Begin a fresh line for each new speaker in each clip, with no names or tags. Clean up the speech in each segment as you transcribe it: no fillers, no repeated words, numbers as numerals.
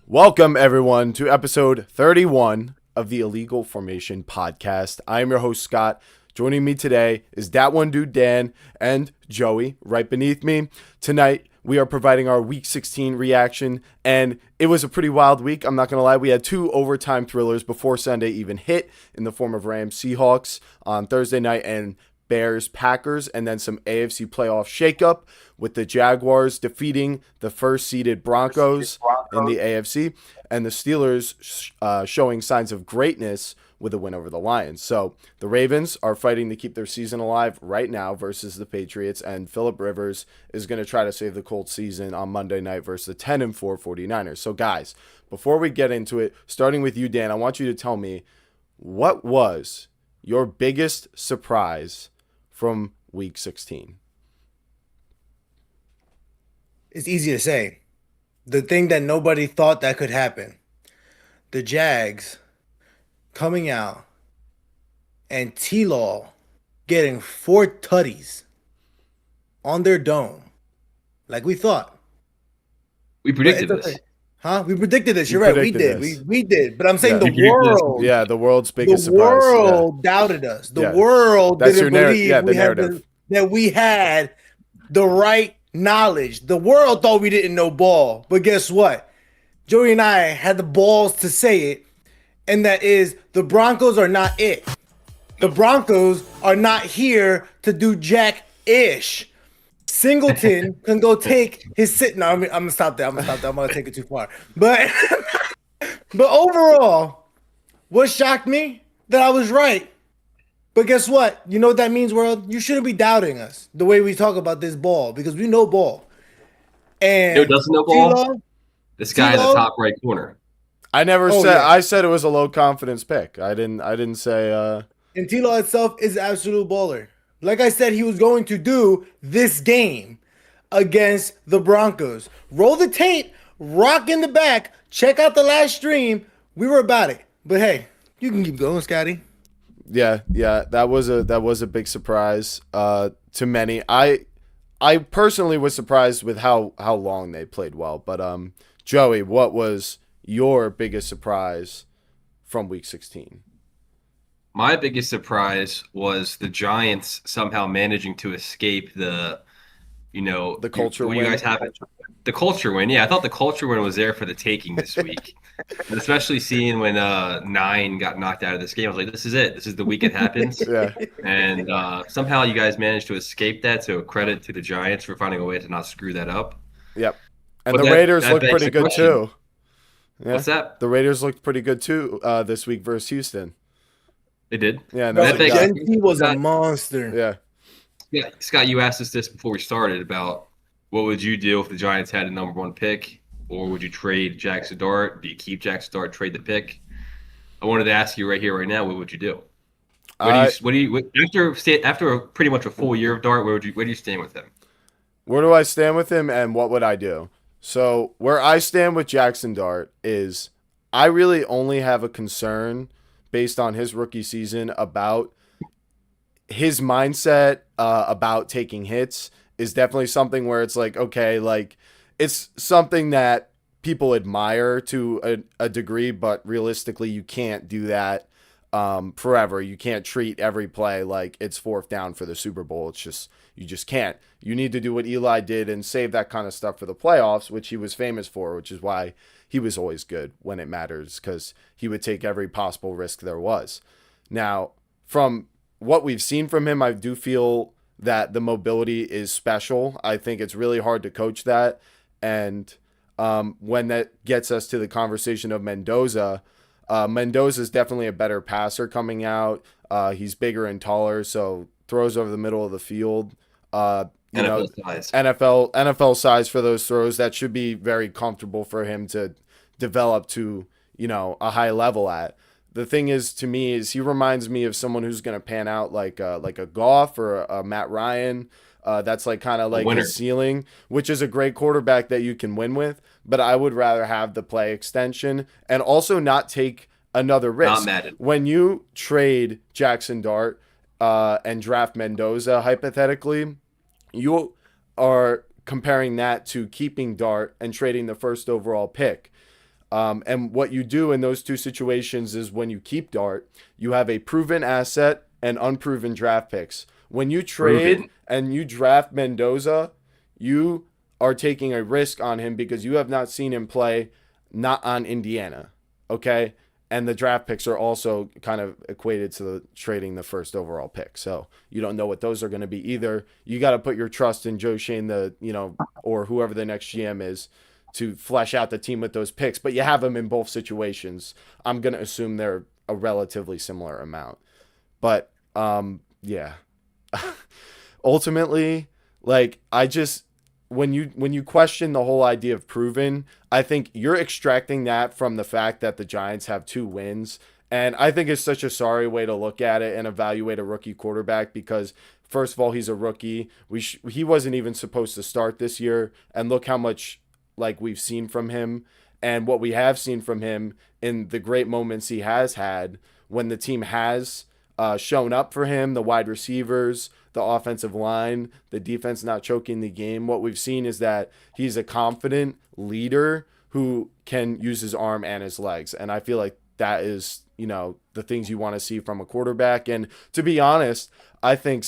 Welcome, everyone, to episode 31 of the Illegal Formation Podcast. I am your host, Scott. Joining me today is that one dude, Dan, and Joey, right beneath me. Tonight, we are providing our Week 16 reaction, and it was a pretty wild week. I'm not going to lie. We had two overtime thrillers before Sunday even hit in the form of Rams Seahawks on Thursday night and Bears Packers, and then some AFC playoff shakeup with the Jaguars defeating the first-seeded Broncos in the AFC, and the Steelers showing signs of greatness with a win over the Lions. So the Ravens are fighting to keep their season alive right now versus the Patriots, and Phillip Rivers is going to try to save the Colts season on Monday night versus the 10-4 49ers. So guys, before we get into it, starting with you, Dan, I want you to tell me, what was your biggest surprise from Week 16?
It's easy to say. The thing that nobody thought that could happen. The Jags coming out and T-Law getting 4 tutties on their dome. Like we thought.
We predicted this.
Huh? We predicted this. You're right. We did. We did. But I'm saying the world.
Yeah, the world's biggest
the
surprise.
The world doubted us. The world didn't believe that we had the right knowledge. The world thought we didn't know ball. But guess what? Joey and I had the balls to say it. And that is, the Broncos are not it. The Broncos are not here to do jack-ish. Singleton can go take his sit. No, I'm gonna stop there. I'm gonna take it too far. But overall, what shocked me? That I was right. But guess what? You know what that means, world? You shouldn't be doubting us the way we talk about this ball, because we know ball. And
who doesn't know ball? This guy in the top right corner.
I never said. Yeah. I said it was a low confidence pick. I didn't say.
And T-Law itself is an absolute baller. Like I said, he was going to do this game against the Broncos. Roll the tape, rock in the back, check out the last stream. We were about it. But hey, you can keep going, Scotty.
Yeah, that was a big surprise to many. I personally was surprised with how long they played well. But Joey, what was your biggest surprise from Week 16?
My biggest surprise was the Giants somehow managing to escape the
culture win.
You guys have it. The culture win. Yeah, I thought the culture win was there for the taking this week. And especially seeing when 9 got knocked out of this game. I was like, this is it. This is the week it happens.
Yeah.
And somehow you guys managed to escape that. So credit to the Giants for finding a way to not screw that up.
Yep. And the Raiders looked pretty good too. Yeah.
What's that?
The Raiders looked pretty good too this week versus Houston.
They did.
Yeah,
Genty was a monster.
Yeah, Scott, you asked us this before we started about what would you do if the Giants had a number 1 pick, or would you trade Jaxson Dart? Do you keep Jaxson Dart, trade the pick? I wanted to ask you right here, right now, what would you do? After pretty much a full year of Dart, where do you stand with him?
Where do I stand with him, and what would I do? So where I stand with Jaxson Dart is I really only have a concern based on his rookie season about his mindset about taking hits is definitely something where it's like, okay, like it's something that people admire to a degree, but realistically you can't do that forever. You can't treat every play like it's 4th down for the Super Bowl. You just can't. You need to do what Eli did and save that kind of stuff for the playoffs, which he was famous for, which is why he was always good when it matters, because he would take every possible risk there was. Now, from what we've seen from him, I do feel that the mobility is special. I think it's really hard to coach that. And when that gets us to the conversation of Mendoza, Mendoza is definitely a better passer coming out. He's bigger and taller, so throws over the middle of the field. NFL size for those throws, that should be very comfortable for him to develop to, a high level at. The thing is, to me, is he reminds me of someone who's going to pan out like a Goff or a Matt Ryan. That's like kind of like his ceiling, which is a great quarterback that you can win with. But I would rather have the play extension and also not take another risk. When you trade Jaxson Dart and draft Mendoza, hypothetically, you are comparing that to keeping Dart and trading the first overall pick. And what you do in those two situations is when you keep Dart, you have a proven asset and unproven draft picks. When you trade and you draft Mendoza, you are taking a risk on him because you have not seen him play not on Indiana. Okay? And the draft picks are also kind of equated to trading the first overall pick. So you don't know what those are going to be either. You got to put your trust in Joe Shane, or whoever the next GM is, to flesh out the team with those picks. But you have them in both situations. I'm going to assume they're a relatively similar amount. But yeah. Ultimately, like, when you question the whole idea of proven, I think you're extracting that from the fact that the Giants have 2 wins. And I think it's such a sorry way to look at it and evaluate a rookie quarterback because, first of all, he's a rookie. He wasn't even supposed to start this year. And look how much like we've seen from him and what we have seen from him in the great moments he has had when the team has shown up for him, the wide receivers, the offensive line, the defense not choking the game. What we've seen is that he's a confident leader who can use his arm and his legs. And I feel like that is, the things you want to see from a quarterback. And to be honest, I think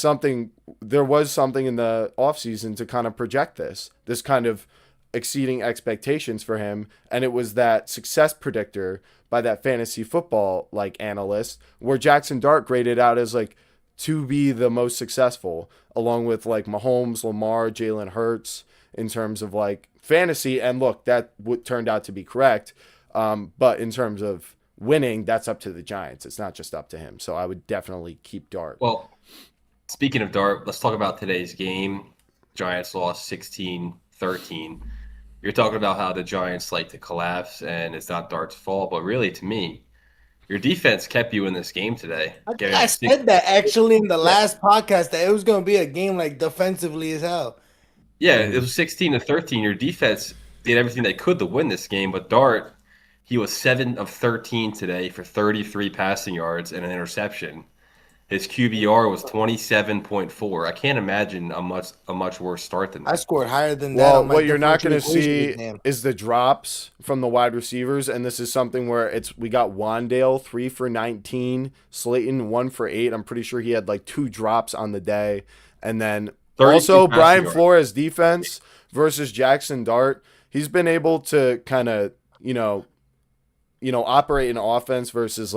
there was something in the offseason to kind of project this kind of exceeding expectations for him. And it was that success predictor by that fantasy football analyst where Jaxson Dart graded out as to be the most successful, along with Mahomes, Lamar, Jalen Hurts in terms of fantasy. And look, that turned out to be correct. But in terms of winning, that's up to the Giants. It's not just up to him. So I would definitely keep Dart.
Well, speaking of Dart, let's talk about today's game. Giants lost 16-13. You're talking about how the Giants like to collapse and it's not Dart's fault, but really to me, your defense kept you in this game today.
I said that actually in the last podcast that it was going to be a game defensively as hell.
Yeah, it was 16-13. Your defense did everything they could to win this game, but Dart, he was 7 of 13 today for 33 passing yards and an interception. His QBR was 27.4. I can't imagine a much worse start than that.
I scored higher than that.
Well, what you're not going to see is the drops from the wide receivers, and this is something where we got Wandale 3 for 19, Slayton 1 for 8. I'm pretty sure he had 2 drops on the day, and then also Brian Flores' defense versus Jaxson Dart. He's been able to kind of operate an offense versus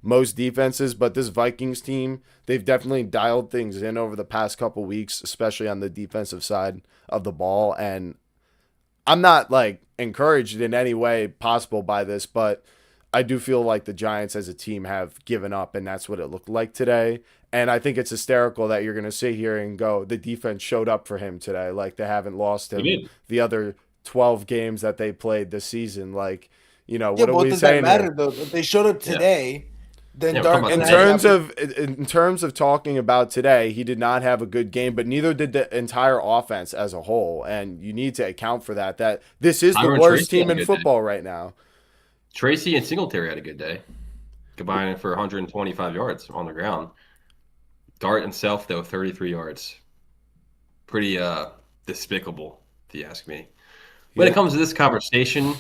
most defenses, but this Vikings team, they've definitely dialed things in over the past couple weeks, especially on the defensive side of the ball. And I'm not encouraged in any way possible by this, but I do feel like the Giants as a team have given up, and that's what it looked like today. And I think it's hysterical that you're going to sit here and go, the defense showed up for him today. They haven't lost him the other 12 games that they played this season. What are we
does
saying?
That matter though? If they showed up today. Yeah. Then
in terms of talking about today, he did not have a good game, but neither did the entire offense as a whole. And you need to account for that. That this is the worst team in football right now.
Tracy and Singletary had a good day, combining for 125 yards on the ground. Dart himself, though, 33 yards. Pretty despicable, if you ask me. When it comes to this conversation,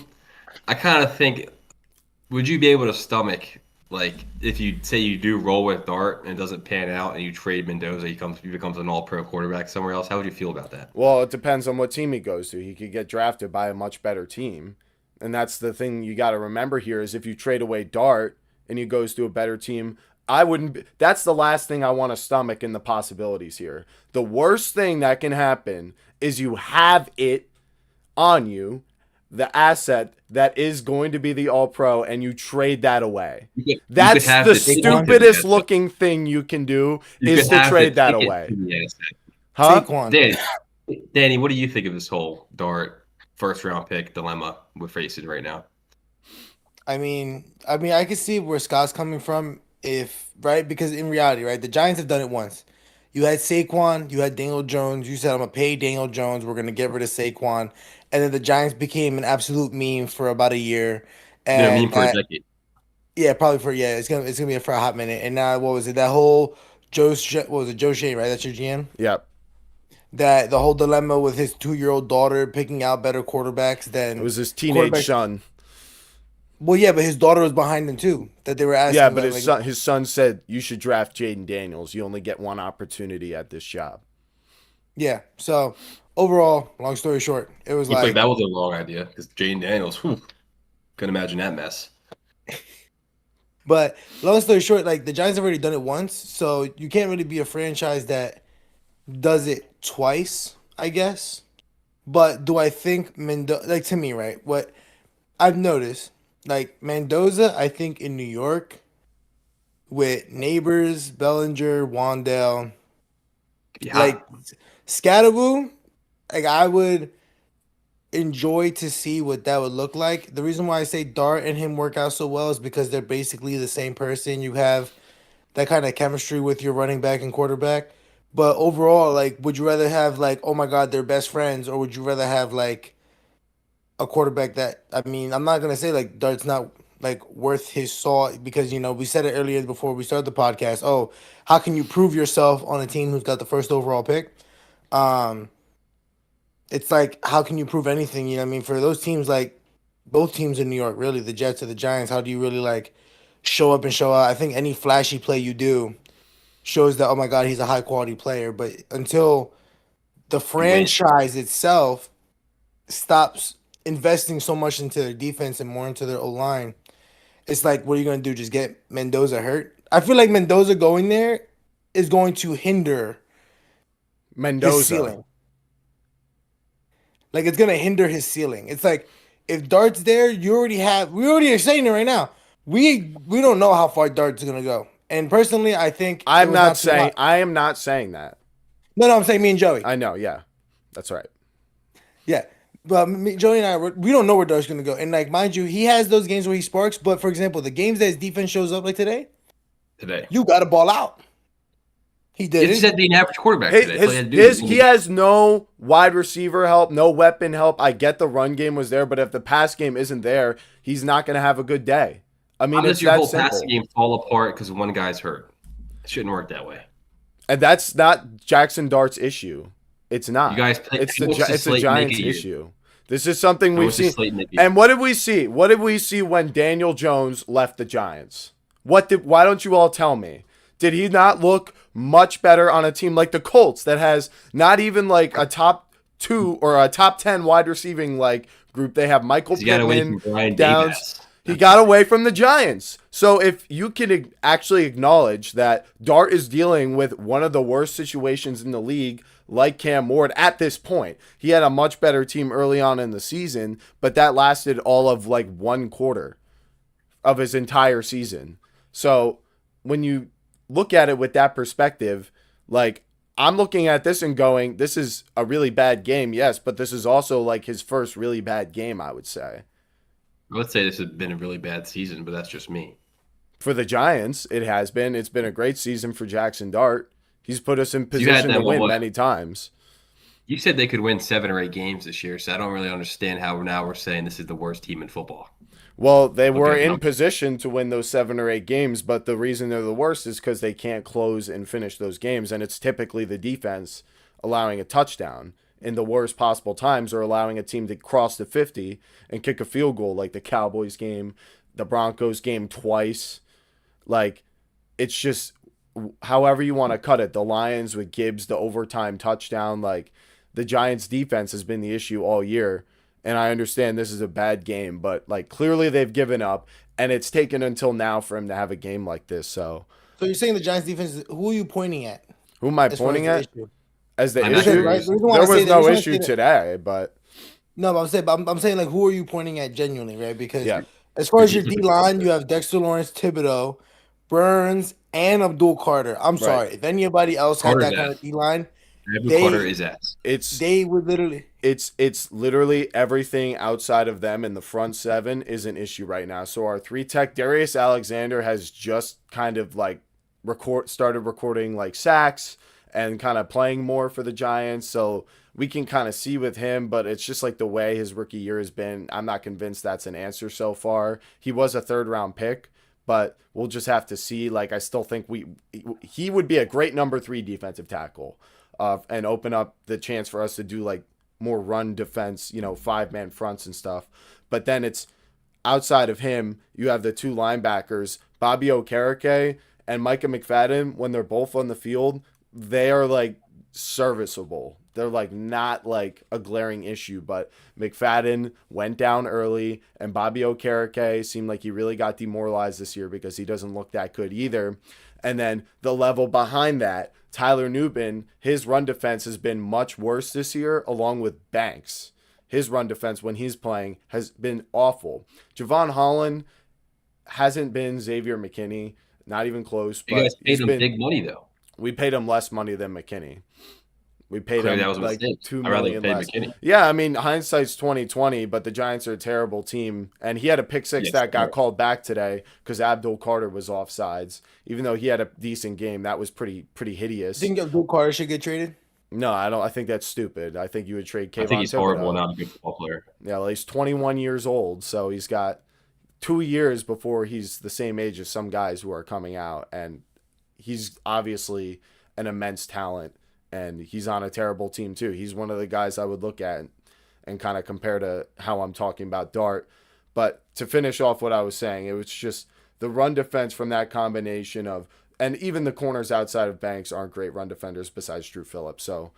I kind of think, would you be able to stomach, if you say you do roll with Dart and it doesn't pan out and you trade Mendoza, he becomes an all-pro quarterback somewhere else, how would you feel about that?
Well, it depends on what team he goes to. He could get drafted by a much better team. And that's the thing you got to remember here is if you trade away Dart and he goes to a better team, that's the last thing I want to stomach in the possibilities here. The worst thing that can happen is you have it on you, the asset that is going to be the all-pro, and you trade that away. That's the stupidest looking thing you can do is to trade that away.
Huh?
Danny, what do you think of this whole Dart first-round pick dilemma we're facing right now?
I mean, I can see where Scott's coming from, because in reality, right, the Giants have done it once. You had Saquon, you had Daniel Jones. You said, I'm going to pay Daniel Jones. We're going to get rid of Saquon. And then the Giants became an absolute meme for about a year. And
meme for a decade.
Yeah, probably it's gonna be for a hot minute. And now what was it? That whole Joe Shane, right? That's your GM?
Yep.
That the whole dilemma with his 2-year-old daughter picking out better quarterbacks than
it was his teenage son.
Well, yeah, but his daughter was behind him too. That they were asking.
Yeah, but
that,
his son said you should draft Jaden Daniels. You only get one opportunity at this job.
Yeah. So overall, long story short, it was
Looks like
like
that was a wrong idea because Jaden Daniels, couldn't imagine that mess.
But long story short, like the Giants have already done it once, so you can't really be a franchise that does it twice, I guess. But do I think Mendoza, like to me, right? What I've noticed, like Mendoza, I think in New York with Neighbors, Bellinger, Wandale,
Yeah.
like Scatterboo, like I would enjoy to see what that would look like. The reason why I say Dart and him work out so well is because they're basically the same person. You have that kind of chemistry with your running back and quarterback. But overall, like, would you rather have like, oh my God, they're best friends, or would you rather have like a quarterback that I mean, I'm not gonna say like Dart's not like worth his salt because we said it earlier before we started the podcast. Oh, how can you prove yourself on a team who's got the first overall pick? Um, it's like how can you prove anything? You know what I mean? For those teams, like both teams in New York, really, the Jets or the Giants, how do you really like show up and show out? I think any flashy play you do shows that oh my God, he's a high quality player. But until the franchise itself stops investing so much into their defense and more into their O line, it's like, what are you going to do? Just get Mendoza hurt? I feel like Mendoza going there is going to hinder his ceiling. Like it's going to hinder his ceiling. It's like if Dart's there, we already are saying it right now. We don't know how far Dart's going to go. And personally, I think
I am not saying that.
No, I'm saying me and Joey.
I know, yeah. That's right.
Yeah. But Joey and I, we don't know where Dart's going to go. And, like, mind you, he has those games where he sparks. But, for example, the games that his defense shows up like today, you got to ball out. He did.
He said the average quarterback today.
He has no wide receiver help, no weapon help. I get the run game was there, but if the pass game isn't there, he's not going to have a good day. I mean, it's
your
that
whole
simple.
passing game fall apart because one guy's hurt. It shouldn't work that way.
And that's not Jaxson Dart's issue. It's not.
You guys
it's the Giants' issue. This is something we've seen. And what did we see? What did we see when Daniel Jones left the Giants? Why don't you all tell me? Did he not look much better on a team like the Colts that has not even like a top 2 or a top 10 wide receiving like group? They have Michael Pittman, Downs. He got away from the Giants. So if you can actually acknowledge that Dart is dealing with one of the worst situations in the league, like Cam Ward at this point, he had a much better team early on in the season, but that lasted all of like 1 quarter of his entire season. So when you look at it with that perspective, like I'm looking at this and going, this is a really bad game, yes, but this is also like his first really bad game, I would say.
Let's say this has been a really bad season, but that's just me.
For the Giants, it has been. It's been a great season for Jaxson Dart. He's put us in position to win many times.
You said they could win 7 or 8 games this year, so I don't really understand how now we're saying this is the worst team in football.
Well, they were in position to win those 7 or 8 games, but the reason they're the worst is because they can't close and finish those games, and it's typically the defense allowing a touchdown in the worst possible times or allowing a team to cross the 50 and kick a field goal like the Cowboys game, the Broncos game twice. Like, it's just however you want to cut it. The Lions with Gibbs, the overtime touchdown, like the Giants defense has been the issue all year. And I understand this is a bad game, but like clearly they've given up and it's taken until now for him to have a game like this. So
you're saying the Giants defense, who are you pointing at?
Who am I pointing at? As the issue? Right? There was no issue today, but
no, but I'm saying like who are you pointing at genuinely, right? Because as far as your D line, you have Dexter Lawrence, Thibodeau, Burns, and Abdul Carter. I'm sorry. If anybody else had that kind of D line,
Carter is ass.
They would literally.
It's literally everything outside of them in the front 7 is an issue right now. So our 3 tech, Darius Alexander has just kind of like started recording like sacks and kind of playing more for the Giants. So we can kind of see with him, but it's just like the way his rookie year has been. I'm not convinced that's an answer so far. He was a 3rd round pick, but we'll just have to see. Like, I still think he would be a great number 3 defensive tackle and open up the chance for us to do like more run defense, 5-man fronts and stuff. But then outside of him, you have the two linebackers, Bobby Okereke and Micah McFadden. When they're both on the field, they are like serviceable. They're like not like a glaring issue, but McFadden went down early, and Bobby Okereke seemed like he really got demoralized this year because he doesn't look that good either. And then the level behind that, Tyler Nubin, his run defense has been much worse this year, along with Banks. His run defense when he's playing has been awful. Javon Holland hasn't been Xavier McKinney, not even close.
You guys paid him big money, though.
We paid him less money than McKinney. We paid him like $2 million less.
McKinney.
Yeah, I mean, hindsight's 20/20, but the Giants are a terrible team. And he had a pick six that got called back today because Abdul Carter was offsides. Even though he had a decent game, that was pretty hideous.
Think Abdul Carter should get traded?
No, I don't. I think that's stupid. I think you would trade Kayvon
I think he's
Thibodeau.
horrible, not a good football player.
Yeah, well, he's 21 years old, so he's got 2 years before he's the same age as some guys who are coming out, and he's obviously an immense talent, and he's on a terrible team too. He's one of the guys I would look at and kind of compare to how I'm talking about Dart. But to finish off what I was saying, it was just the run defense from that combination of, and even the corners outside of Banks aren't great run defenders besides Drew Phillips. So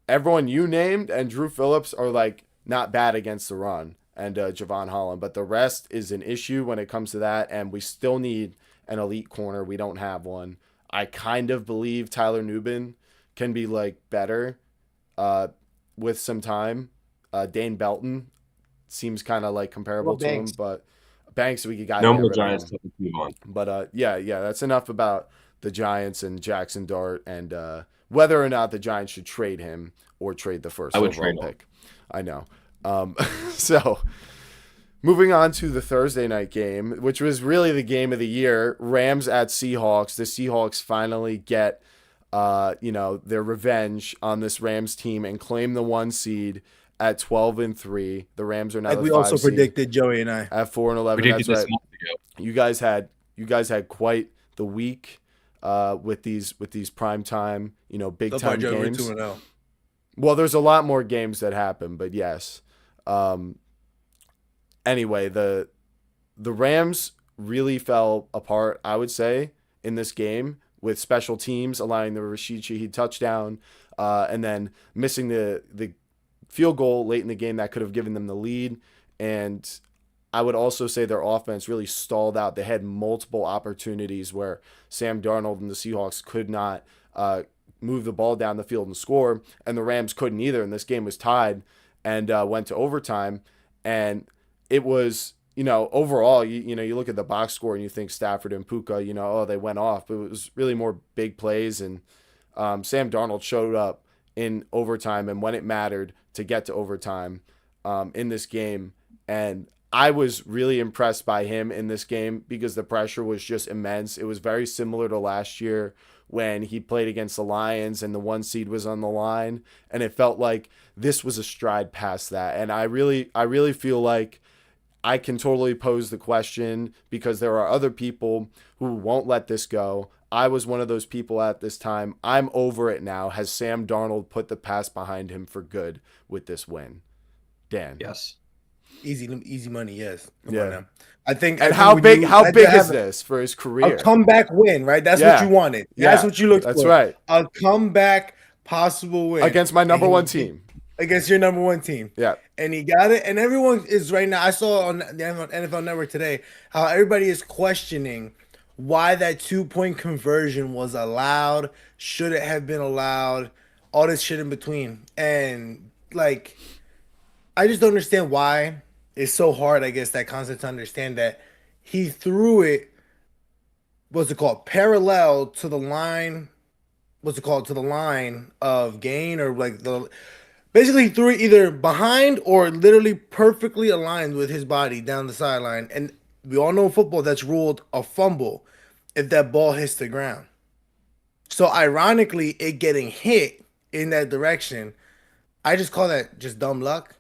everyone you named and Drew Phillips are like not bad against the run, and Javon Holland, but the rest is an issue when it comes to that, and we still need an elite corner. We don't have one. I kind of believe Tyler Nubin can be like better with some time. Dane Belton seems kind of like comparable to him, but Banks we got
no more Giants to move on.
But yeah, that's enough about the Giants and Jaxson Dart and whether or not the Giants should trade him or trade the first overall pick. I know. So moving on to the Thursday night game, which was really the game of the year, Rams at Seahawks. The Seahawks finally get their revenge on this Rams team and claim the 1 seed at 12-3. The Rams are now
like
the
we
5
also
seed
predicted, Joey and I,
at 4-11. That's right. You guys had quite the week with these primetime, big time games. Well, there's a lot more games that happen, but yes. Anyway, the Rams really fell apart, I would say, in this game with special teams allowing the Rashid Shaheed touchdown and then missing the field goal late in the game that could have given them the lead. And I would also say their offense really stalled out. They had multiple opportunities where Sam Darnold and the Seahawks could not move the ball down the field and score, and the Rams couldn't either. And this game was tied and went to overtime. And it was, overall, you look at the box score and you think Stafford and Puka, they went off. But it was really more big plays. And Sam Darnold showed up in overtime and when it mattered to get to overtime in this game. And I was really impressed by him in this game because the pressure was just immense. It was very similar to last year when he played against the Lions and the 1 seed was on the line. And it felt like this was a stride past that. And I really feel like I can totally pose the question because there are other people who won't let this go. I was one of those people at this time. I'm over it now. Has Sam Darnold put the past behind him for good with this win? Dan.
Yes.
Easy money, yes.
Yeah.
I think.
And how big is this for his career?
A comeback win, right? That's what you wanted. That's what you looked for.
That's right.
A comeback possible win.
Against my number one team.
Against your number one team.
Yeah.
And he got it. And everyone is right now. I saw on the NFL Network today how everybody is questioning why that 2-point conversion was allowed. Should it have been allowed? All this shit in between. And like, I just don't understand why it's so hard, I guess, that concept to understand that he threw it, what's it called, parallel to the line, to the line of gain, or like basically he threw it either behind or literally perfectly aligned with his body down the sideline. And we all know in football that's ruled a fumble if that ball hits the ground. So ironically, it getting hit in that direction, I just call that just dumb luck.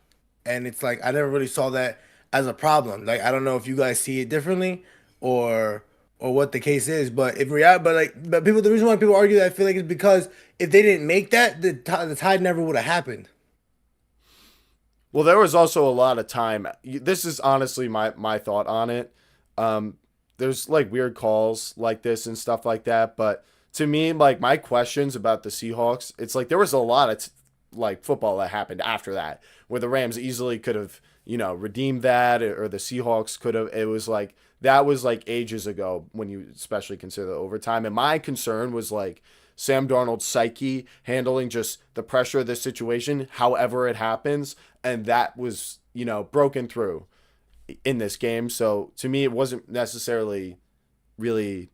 And it's like, I never really saw that as a problem. Like, I don't know if you guys see it differently or what the case is, but if reality, but people, the reason why people argue that, I feel like, is because if they didn't make that, the tide never would have happened.
Well, there was also a lot of time. This is honestly my thought on it. There's like weird calls like this and stuff like that, but to me, like my questions about the Seahawks, it's like there was a lot of like football that happened after that where the Rams easily could have, redeemed that, or the Seahawks could have. It was like that was like ages ago when you especially consider the overtime. And my concern was like Sam Darnold's psyche handling just the pressure of this situation, however it happens. And that was, broken through in this game. So to me, it wasn't necessarily really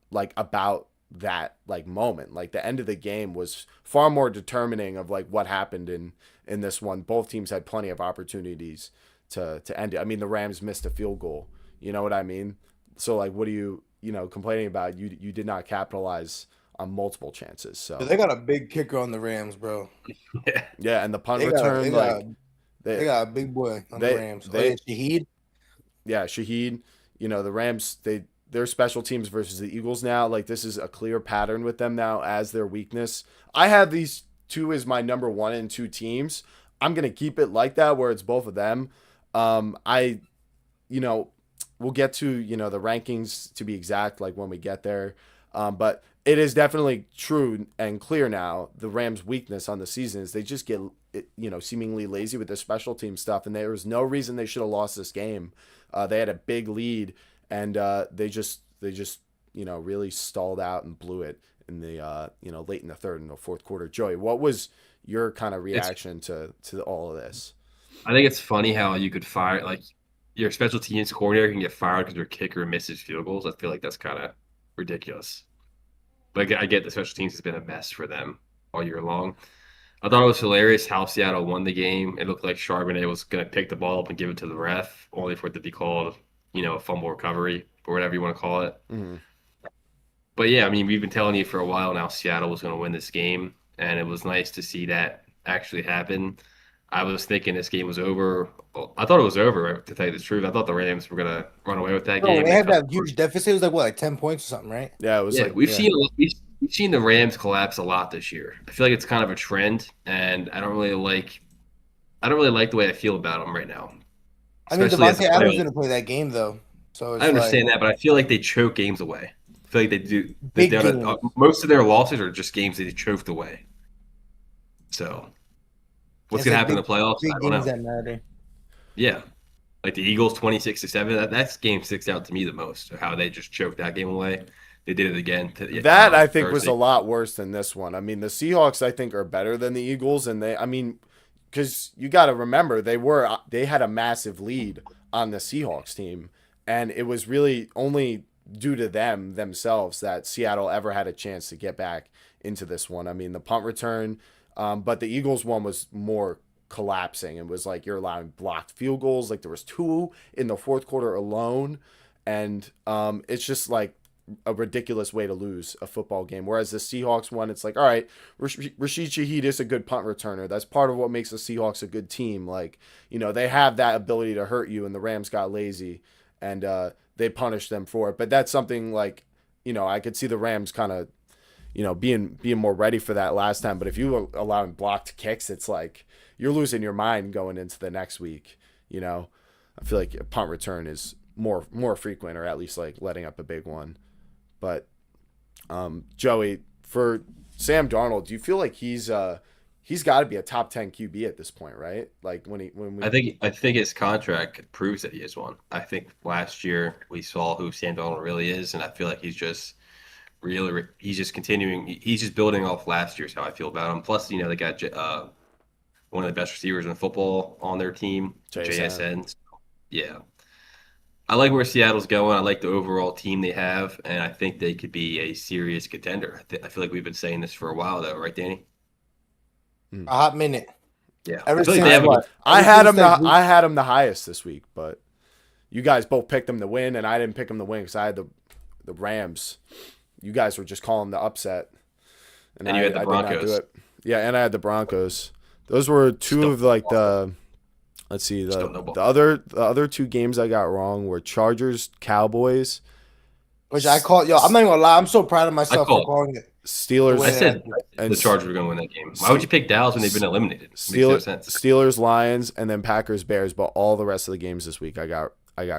like about that like moment. Like the end of the game was far more determining of like what happened in this one. Both teams had plenty of opportunities to end it. I mean, the Rams missed a field goal. You know what I mean? So like, what are you complaining about? You did not capitalize on multiple chances. So
they got a big kicker on the Rams, bro.
Yeah, and the punt return,
they got a big boy on the Rams. Shaheed?
Yeah, Shaheed. The Rams, their special teams versus the Eagles now, like this is a clear pattern with them now as their weakness. I have these two as my number 1 and 2 teams. I'm going to keep it like that where it's both of them. We'll get to, the rankings to be exact, like when we get there. But it is definitely true and clear now. The Rams' weakness on the season is they just get, seemingly lazy with their special team stuff. And there was no reason they should have lost this game. They had a big lead, and they just really stalled out and blew it in the late in the third and the fourth quarter. Joey, what was your kind of reaction to all of this?
I think it's funny how you could fire like your special teams coordinator can get fired because your kicker misses field goals. I feel like that's kind of ridiculous. But I get the special teams has been a mess for them all year long. I thought it was hilarious how Seattle won the game. It looked like Charbonnet was going to pick the ball up and give it to the ref, only for it to be called, a fumble recovery or whatever you want to call it.
Mm-hmm.
But yeah, I mean, we've been telling you for a while now Seattle was going to win this game, and it was nice to see that actually happen. I was thinking this game was over. Well, I thought it was over, to tell you the truth. I thought the Rams were going to run away with that game.
They had that huge deficit. It was like 10 points or something, right?
Yeah, it was.
Yeah, we've seen the Rams collapse a lot this year. I feel like it's kind of a trend, and I don't really like the way I feel about them right now.
I mean, Devontae Adams didn't play that game though, so
I understand that, but I feel like they choke games away. I feel like they do. Most of their losses are just games that they choked away. So, what's gonna happen in the playoffs? I don't know.
That matter.
Yeah, like the Eagles 26-7. That game sticks out to me the most. How they just choked that game away. They did it again.
That I think was a lot worse than this one. I mean, the Seahawks I think are better than the Eagles, and because you got to remember they had a massive lead on the Seahawks team, and it was really only due to themselves that Seattle ever had a chance to get back into this one. I mean, the punt return, but the Eagles one was more collapsing. It was like you're allowing blocked field goals. Like there was 2 in the fourth quarter alone, and it's just like a ridiculous way to lose a football game. Whereas the Seahawks one, it's like, all right, Rashid Shaheed is a good punt returner. That's part of what makes the Seahawks a good team. Like, they have that ability to hurt you, and the Rams got lazy, and they punished them for it. But that's something like, I could see the Rams kind of, being more ready for that last time. But if you allow blocked kicks, it's like you're losing your mind going into the next week. I feel like a punt return is more frequent, or at least like letting up a big one. But Joey, for Sam Darnold, do you feel like he's got to be a top 10 QB at this point, right? Like I
think his contract proves that he is one. I think last year we saw who Sam Darnold really is, and I feel like he's just continuing. He's just building off last year's how I feel about him. Plus, they got one of the best receivers in football on their team, JSN. So, yeah. I like where Seattle's going. I like the overall team they have, and I think they could be a serious contender. I feel like we've been saying this for a while, though, right, Danny?
A hot minute.
Yeah.
I had him the highest this week, but you guys both picked them to win, and I didn't pick them to win because I had the Rams. You guys were just calling the upset,
and you had the Broncos.
Did not do it. Yeah, and I had the Broncos. Those were two of like the. Let's see, the other 2 games I got wrong were Chargers, Cowboys.
Which I called, I'm not even gonna lie, I'm so proud of myself for calling it.
Steelers.
I said the Chargers were going to win that game. Why would you pick Dallas when they've been eliminated? Makes no sense.
Steelers, Lions, and then Packers, Bears. But all the rest of the games this week, I got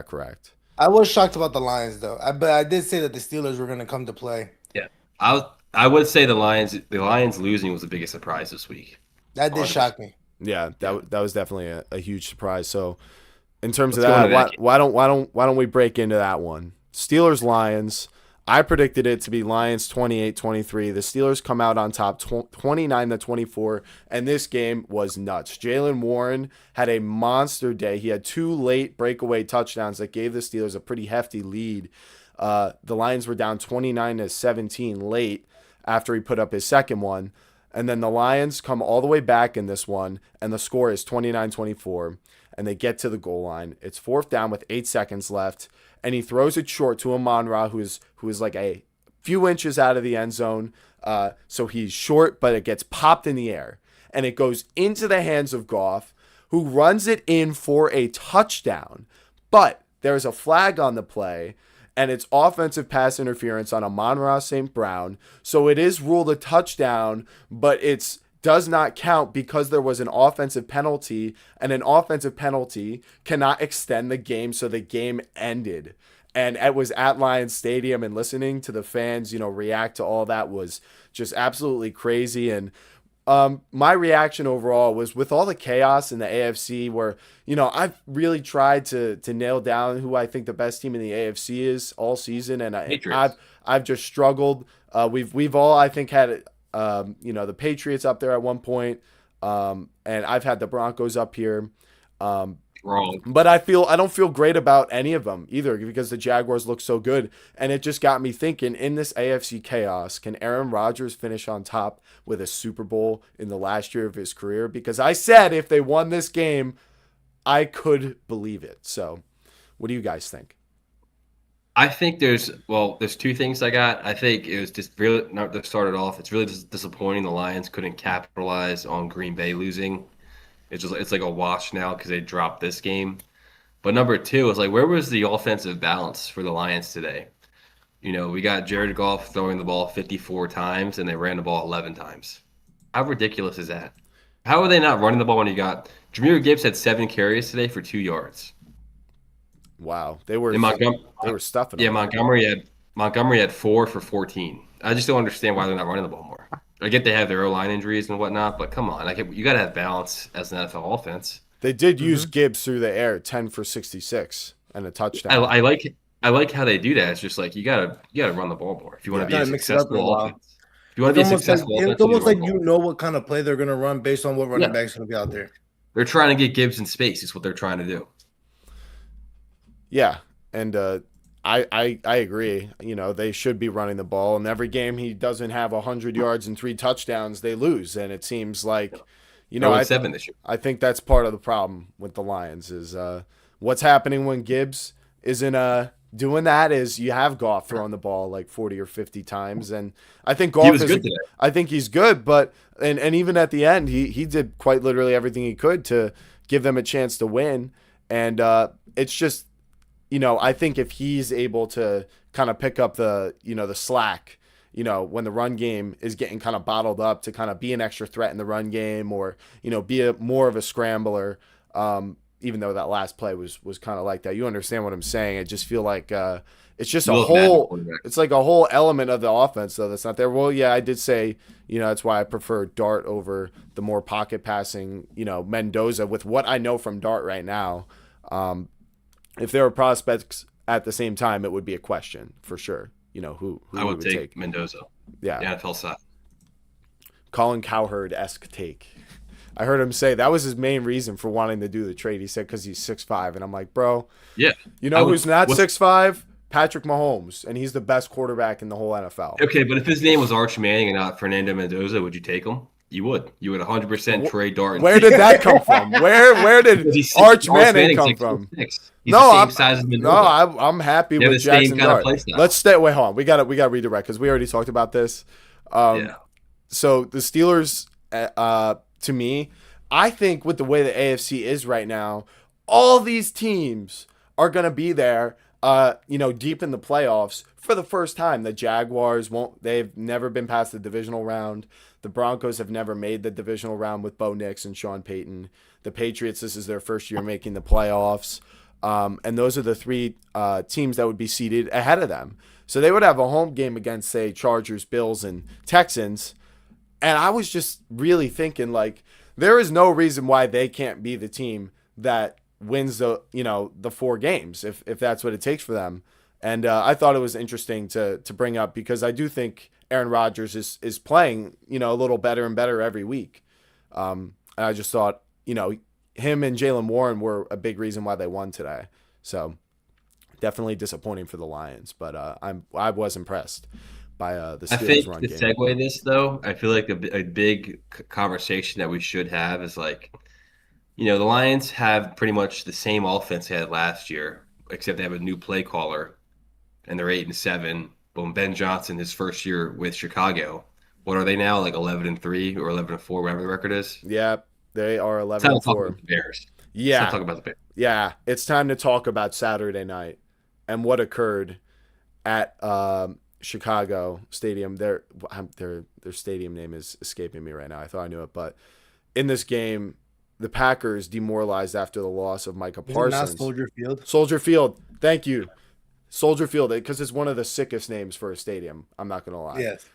correct.
I was shocked about the Lions though. But I did say that the Steelers were going to come to play.
Yeah, I would say the Lions. The Lions losing was the biggest surprise this week.
That did shock me.
Yeah, that was definitely a huge surprise. So, in terms of that, why don't we break into that one? Steelers, Lions. I predicted it to be Lions 28-23. The Steelers come out on top 29-24, and this game was nuts. Jaylen Warren had a monster day. He had 2 late breakaway touchdowns that gave the Steelers a pretty hefty lead. The Lions were down 29-17 late after he put up his second one, and then the Lions come all the way back in this one, and the score is 29-24, and they get to the goal line. It's 4th down with 8 seconds left. And he throws it short to Amon-Ra, who is like a few inches out of the end zone. So he's short, but it gets popped in the air. And it goes into the hands of Goff, who runs it in for a touchdown. But there's a flag on the play, and it's offensive pass interference on Amon-Ra St. Brown. So it is ruled a touchdown, but it's does not count because there was an offensive penalty, and an offensive penalty cannot extend the game, so the game ended. And it was at Lions Stadium, and listening to the fans, react to all that was just absolutely crazy. And my reaction overall was, with all the chaos in the AFC, where, I've really tried to nail down who I think the best team in the AFC is all season, and I've just struggled. We've all, I think, had the Patriots up there at one point, and I've had the Broncos up here.
Wrong.
But I don't feel great about any of them either, because the Jaguars look so good. And it just got me thinking, in this AFC chaos, can Aaron Rodgers finish on top with a Super Bowl in the last year of his career? Because I said if they won this game, I could believe it. So what do you guys think?
I think there's 2 things I got. I think it was just really, not to start it off, it's really disappointing the Lions couldn't capitalize on Green Bay losing. It's like a wash now because they dropped this game. But number 2 is, where was the offensive balance for the Lions today? We got Jared Goff throwing the ball 54 times, and they ran the ball 11 times. How ridiculous is that? How are they not running the ball when you got Jahmyr Gibbs had 7 carries today for 2 yards?
Wow, they were stuffing them.
Yeah, Montgomery had 4 for 14. I just don't understand why they're not running the ball more. I get they have their O-line injuries and whatnot, but come on, you got to have balance as an NFL offense.
They did use Gibbs through the air, 10 for 66 and a touchdown.
I like how they do that. It's just you gotta run the ball more if you want to be a successful offense. If you want to be a successful offense,
it's almost like what kind of play they're going to run based on what running back's going to be out there.
They're trying to get Gibbs in space. Is what they're trying to do.
Yeah, and I agree. They should be running the ball, and every game he doesn't have 100 yards and 3 touchdowns, they lose. And it seems like,
7 this year.
I think that's part of the problem with the Lions is what's happening when Gibbs isn't doing that is you have Goff throwing the ball 40 or 50 times, and I think Goff is good. I think he's good, but and even at the end, he did quite literally everything he could to give them a chance to win, and it's just. I think if he's able to kind of pick up the slack, when the run game is getting kind of bottled up, to kind of be an extra threat in the run game, or, be more of a scrambler, even though that last play was kind of like that. You understand what I'm saying? I just feel like it's just it's like a whole element of the offense, though, that's not there. Well, yeah, I did say, that's why I prefer Dart over the more pocket passing, Mendoza, with what I know from Dart right now. If there were prospects at the same time, it would be a question for sure. Who
I would take Mendoza.
Yeah.
The NFL side.
Colin Cowherd-esque take. I heard him say that was his main reason for wanting to do the trade. He said because he's 6'5", and I'm like, bro.
Yeah.
Who's not 6'5"? Patrick Mahomes, and he's the best quarterback in the whole NFL.
Okay, but if his name was Arch Manning and not Fernando Mendoza, would you take him? You would 100% trade Dart.
Where did that come from? Where did Arch Manning come from? I'm happy with Jaxson Dart. Let's stay. Wait, hold on. We got to redirect because we already talked about this. So the Steelers, to me, I think with the way the AFC is right now, all these teams are going to be there deep in the playoffs for the first time. The Jaguars they've never been past the divisional round. The Broncos have never made the divisional round with Bo Nix and Sean Payton. The Patriots, this is their first year making the playoffs. And those are the three teams that would be seeded ahead of them. So they would have a home game against, say, Chargers, Bills, and Texans. And I was just really thinking, like, there is no reason why they can't be the team that wins the 4 games if that's what it takes for them. And I thought it was interesting to bring up because I do think Aaron Rodgers is playing, a little better and better every week. And I just thought, him and Jaylen Warren were a big reason why they won today. So definitely disappointing for the Lions, but I was impressed by the Steelers' run game.
I think to segue this, though, I feel like a big conversation that we should have is like, the Lions have pretty much the same offense they had last year, except they have a new play caller, and they're 8-7. Boom, Ben Johnson, his first year with Chicago. What are they now? Like 11-3 or 11-4, whatever the record is.
Yeah, they are 11-4.
It's time to talk about the Bears.
Yeah,
talk about the Bears.
Yeah, it's time to talk about Saturday night and what occurred at Chicago Stadium. Their stadium name is escaping me right now. I thought I knew it, but in this game, the Packers demoralized after the loss of Micah Parsons.
Is it not Soldier Field?
Soldier Field. Thank you. Soldier Field, because it's one of the sickest names for a stadium. I'm not going to lie.
Yes.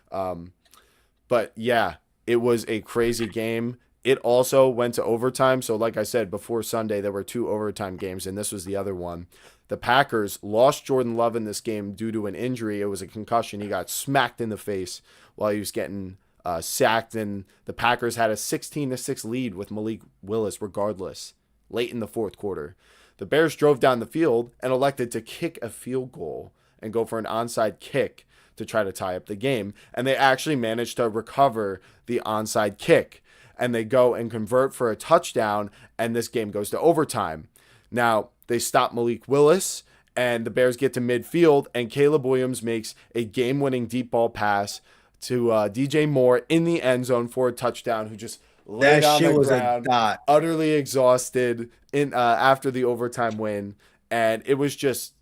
But yeah, it was a crazy game. It also went to overtime. So like I said, before Sunday, there were 2 overtime games, and this was the other one. The Packers lost Jordan Love in this game due to an injury. It was a concussion. He got smacked in the face while he was getting sacked, and the Packers had a 16-6 lead with Malik Willis regardless late in the fourth quarter. The Bears drove down the field and elected to kick a field goal and go for an onside kick to try to tie up the game, and they actually managed to recover the onside kick, and they go and convert for a touchdown, and this game goes to overtime. Now, they stop Malik Willis, and the Bears get to midfield, and Caleb Williams makes a game-winning deep ball pass to DJ Moore in the end zone for a touchdown, who just laid on the ground, utterly exhausted after the overtime win. And it was just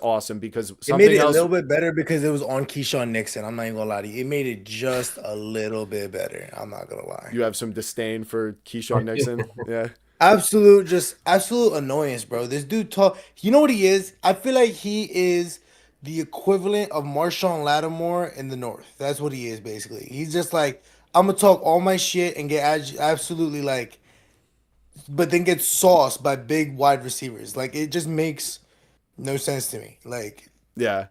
awesome because
it made it a little bit better because it was on Keyshawn Nixon. I'm not even gonna lie to you. It made it just a little bit better. I'm not gonna lie.
You have some disdain for Keyshawn Nixon? Yeah.
Absolute annoyance, bro. This dude you know what he is? I feel like he is the equivalent of Marshawn Lattimore in the North. That's what he is, basically. He's just like, I'm going to talk all my shit and get absolutely like, but then get sauced by big wide receivers. Like, it just makes no sense to me. Like,
yeah.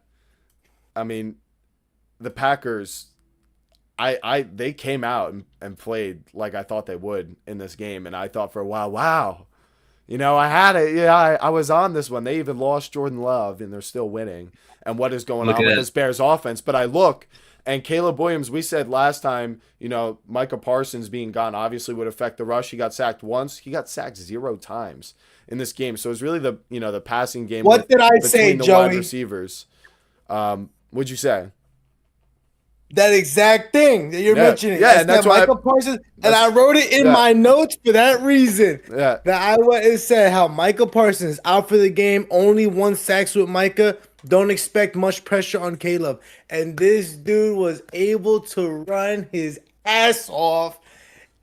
I mean, the Packers, they came out and played like I thought they would in this game. And I thought for a while, wow, I had it. Yeah, I was on this one. They even lost Jordan Love, and they're still winning. And what is going on with this Bears offense? But I look, and Caleb Williams, we said last time, Micah Parsons being gone obviously would affect the rush. He got sacked once. He got sacked 0 times in this game. So it's really the passing game.
What did I say,
the
Joey?
Wide receivers. What'd you say?
That exact thing that you're mentioning.
Yeah, and that's why
Micah Parsons, and I wrote it in my notes for that reason.
Yeah.
That I went and said how Micah Parsons out for the game, only 1 sacks with Micah. Don't expect much pressure on Caleb. And this dude was able to run his ass off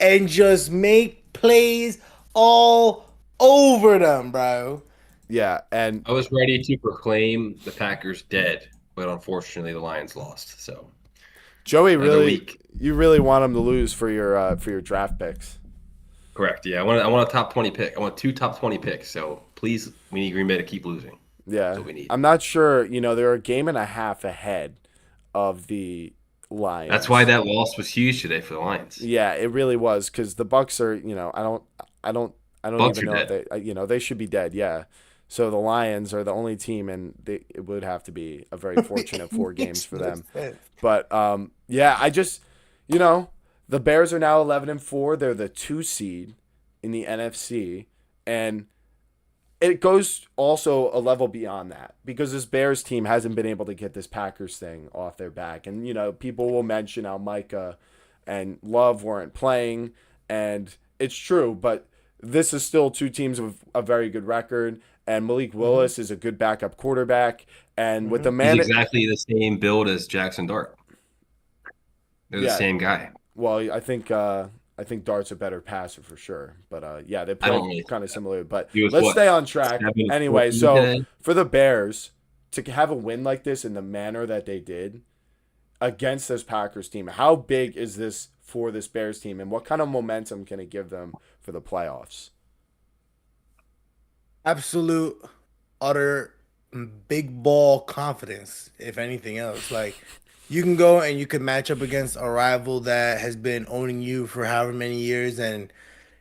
and just make plays all over them, bro.
Yeah, and
I was ready to proclaim the Packers dead, but unfortunately the Lions lost. So
Joey, you really want him to lose for your draft picks.
Correct. Yeah, I want a top 20 pick. I want 2 top 20 picks. So please, we need Green Bay to keep losing.
Yeah,
that's what we need.
I'm not sure. They're a game and a half ahead of the Lions.
That's why that loss was huge today for the Lions.
Yeah, it really was because the Bucs are. I don't
Bucs
even know
dead.
if they they should be dead. Yeah. So the Lions are the only team, and it would have to be a very fortunate 4 games for them. But yeah, I just the Bears are now 11-4. They're the 2 seed in the NFC, and it goes also a level beyond that because this Bears team hasn't been able to get this Packers thing off their back. And, people will mention how Micah and Love weren't playing, and it's true, but this is still 2 teams with a very good record. and Malik Willis is a good backup quarterback. And with the
he's exactly the same build as Jaxson Dart. They're the same guy.
Well, I think Dart's a better passer for sure. But they play kind of similar. But let's stay on track. Anyway, so for the Bears to have a win like this in the manner that they did against this Packers team, how big is this for this Bears team, and what kind of momentum can it give them for the playoffs?
Absolute, utter, big ball confidence, if anything else. Like, you can go and you can match up against a rival that has been owning you for however many years, and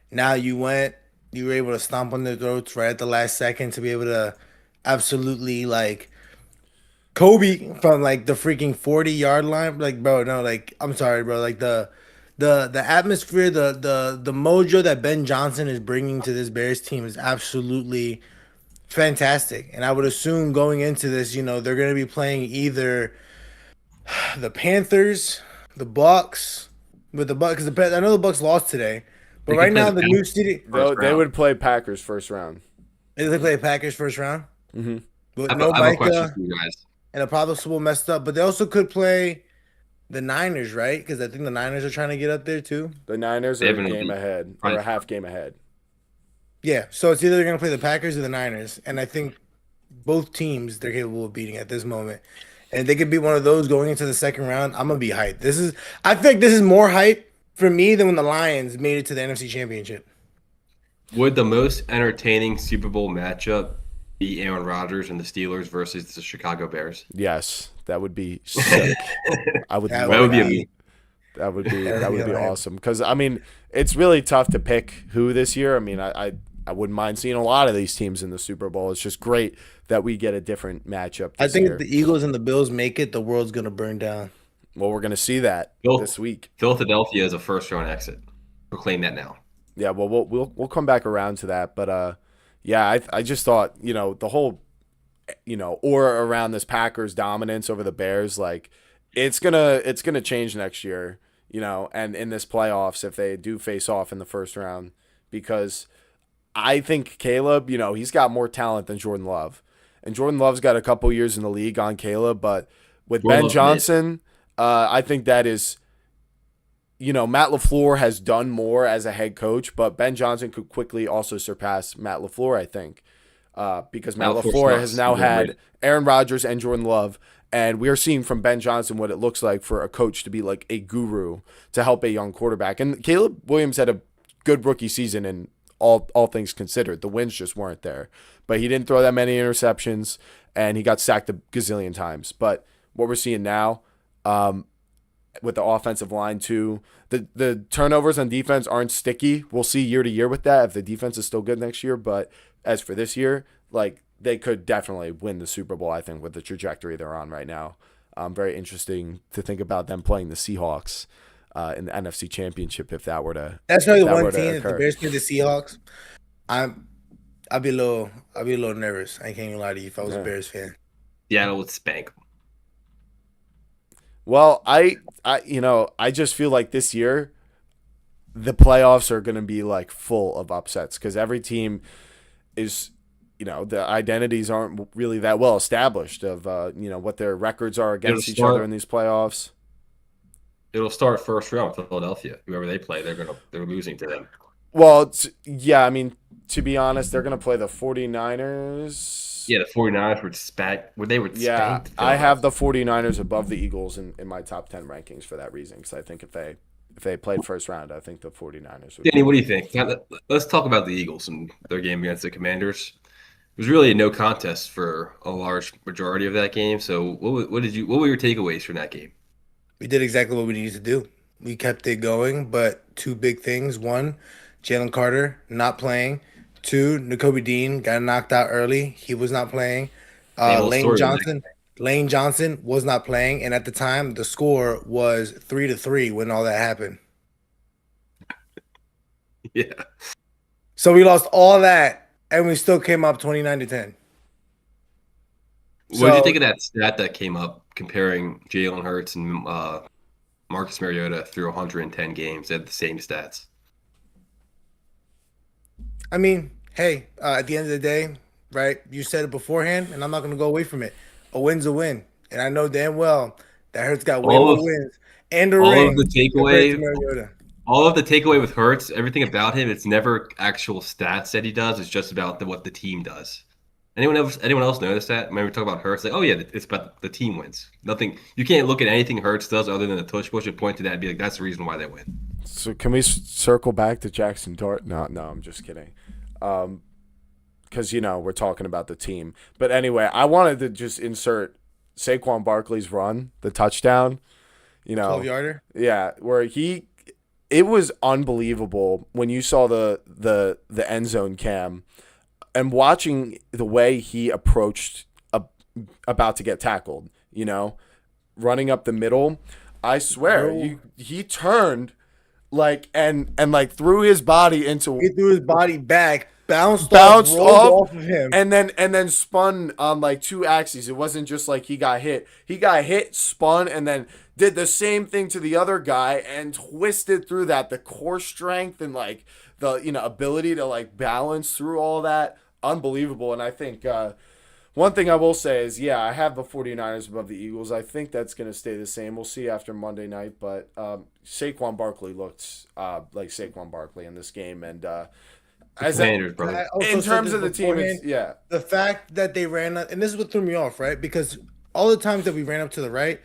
now you were able to stomp on their throats right at the last second to be able to absolutely, like, Kobe from, like, the freaking 40-yard line. Like, bro, no, like, I'm sorry, bro. Like, the atmosphere, the mojo that Ben Johnson is bringing to this Bears team is absolutely fantastic. And I would assume going into this, they're going to be playing either the Panthers, the Bucks, with the Bucks. Because I know the Bucks lost today, but right now the new city
they would play Packers first round.
They play Packers first round.
Mm-hmm.
But no Micah and a possible messed up. But they also could play the Niners, right? Because I think the Niners are trying to get up there too.
The Niners are a game ahead, or a half game ahead.
Yeah, so it's either they're going to play the Packers or the Niners, and I think both teams they're capable of beating at this moment. And if they could beat one of those going into the second round, I'm gonna be hyped. I think this is more hype for me than when the Lions made it to the NFC Championship.
Would the most entertaining Super Bowl matchup be Aaron Rodgers and the Steelers versus the Chicago Bears?
Yes, that would be sick. I would.
That would be
awesome. Because I mean, it's really tough to pick who this year. I mean, I wouldn't mind seeing a lot of these teams in the Super Bowl. It's just great that we get a different matchup.
I think if the Eagles and the Bills make it, the world's gonna burn down.
Well, we're gonna see that this week.
Philadelphia is a first-round exit. Proclaim that now.
Yeah, well, we'll come back around to that, but I just thought the whole aura around this Packers dominance over the Bears, like it's gonna change next year, and in this playoffs if they do face off in the first round, because I think Caleb, he's got more talent than Jordan Love, and Jordan Love's got a couple years in the league on Caleb, but with Ben Johnson, I think that is. Matt LaFleur has done more as a head coach, but Ben Johnson could quickly also surpass Matt LaFleur, I think, because Matt LaFleur has now had Aaron Rodgers and Jordan Love, and we are seeing from Ben Johnson what it looks like for a coach to be like a guru to help a young quarterback. And Caleb Williams had a good rookie season, and all things considered, the wins just weren't there. But he didn't throw that many interceptions, and he got sacked a gazillion times. But what we're seeing now, with the offensive line too, the turnovers on defense aren't sticky. We'll see year to year with that if the defense is still good next year. But as for this year, like they could definitely win the Super Bowl, I think, with the trajectory they're on right now. Very interesting to think about them playing the Seahawks in the NFC Championship if that were to.
That's really one team. If the Bears play the Seahawks, I'd be a little nervous. I can't even lie to you if I was a Bears fan.
Seattle would spank them.
Well, I just feel like this year the playoffs are going to be like full of upsets because every team is, the identities aren't really that well established of, what their records are against each other in these playoffs.
It'll start first round with Philadelphia. Whoever they play, they're losing to them.
Well, I mean, to be honest, they're going to play the 49ers.
Yeah, the 49ers were spanked.
Yeah, I have the 49ers above the Eagles in my top 10 rankings for that reason, because I think if they played first round, I think the 49ers would.
Danny, what do you think? Let's talk about the Eagles and their game against the Commanders. It was really a no contest for a large majority of that game. So what were your takeaways from that game?
We did exactly what we needed to do. We kept it going, but two big things. One, Jalen Carter not playing. Two, Nakobe Dean got knocked out early. He was not playing. Lane Johnson was not playing. And at the time, the score was 3-3 when all that happened.
Yeah.
So we lost all that, and we still came up 29-10.
What did you think of that stat that came up comparing Jalen Hurts and Marcus Mariota through 110 games? They had the same stats.
I mean, hey, at the end of the day, right? You said it beforehand, and I'm not going to go away from it. A win's a win. And I know damn well that Hurts got way more wins and a
all
ring
of the
compared to
takeaway.
Mariota.
All of the takeaway with Hurts, everything about him, it's never actual stats that he does. It's just about what the team does. Anyone else notice that? When we talk about Hurts, like, oh yeah, it's about the team wins. Nothing. You can't look at anything Hurts does other than the tush push and point to that and be like, that's the reason why they win.
So can we circle back to Jackson Dart? No, I'm just kidding. Because we're talking about the team. But anyway, I wanted to just insert Saquon Barkley's run, the touchdown.
12-yarder?
Yeah, where it was unbelievable when you saw the end zone cam and watching the way he approached about to get tackled, running up the middle. I swear, he turned and threw his body into.
He threw his body back, bounced
off
of him,
and then spun on two axes. It wasn't just like he got hit. He got hit, spun, and then did the same thing to the other guy and twisted through that. The core strength and the ability to balance through all that, unbelievable. And I think one thing I will say is, I have the 49ers above the Eagles. I think that's going to stay the same. We'll see after Monday night, but Saquon Barkley looked like Saquon Barkley in this game, and in terms of the team,
the fact that they ran up, and this is what threw me off, right? Because all the times that we ran up to the right,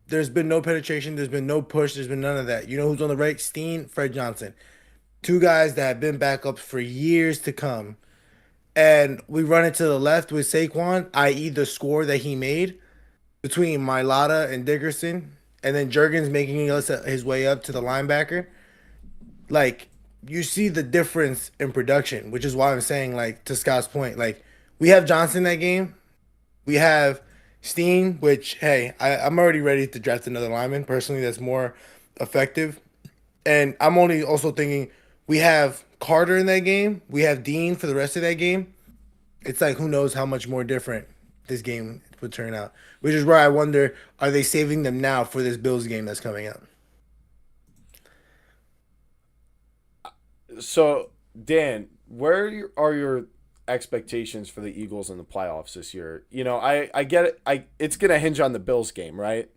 there's been no penetration, there's been no push, there's been none of that. You know who's on the right? Steen, Fred Johnson. Two guys that have been backups for years to come. And we run it to the left with Saquon, i.e. the score that he made between Mailata and Dickerson, and then Juergens making his way up to the linebacker. You see the difference in production, which is why I'm saying, to Scott's point, we have Johnson that game. We have Steen, which, hey, I'm already ready to draft another lineman, personally, that's more effective. And I'm only also thinking we have Carter in that game. We have Dean for the rest of that game. It's who knows how much more different this game would turn out, which is where I wonder, are they saving them now for this Bills game that's coming up?
So, Dan, where are your expectations for the Eagles in the playoffs this year? I get it. It's going to hinge on the Bills game, right?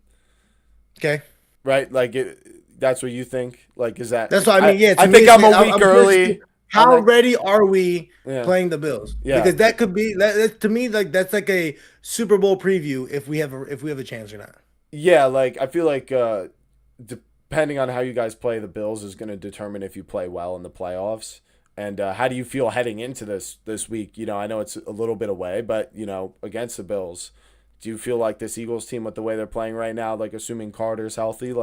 Okay.
Right? That's what you think? Is that?
That's what I mean. Yeah.
I think I'm a week early.
How ready are we playing the Bills?
Yeah.
Because that could be to me that's a Super Bowl preview if we have a chance or not.
Yeah, I feel depending on how you guys play the Bills is going to determine if you play well in the playoffs. And how do you feel heading into this week? I know it's a little bit away, but against the Bills, do you feel like this Eagles team with the way they're playing right now, assuming Carter's healthy,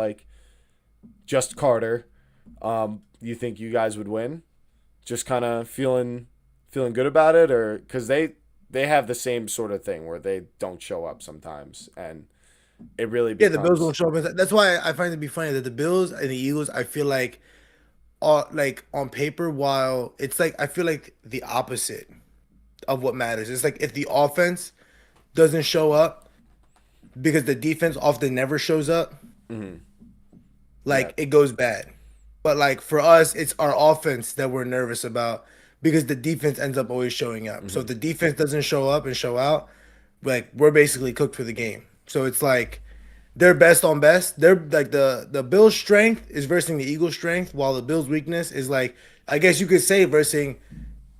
just Carter, you think you guys would win? Just kind of feeling good about it, or because they have the same sort of thing where they don't show up sometimes, and it really becomes...
the Bills won't show up. That's why I find it to be funny that the Bills and the Eagles, I feel on paper, while it's I feel the opposite of what matters. It's if the offense doesn't show up because the defense often never shows up, it goes bad. But for us, it's our offense that we're nervous about because the defense ends up always showing up. So if the defense doesn't show up and show out, we're basically cooked for the game. So it's they're best on best. They're the Bills' strength is versus the Eagles' strength, while the Bills' weakness is I guess you could say versus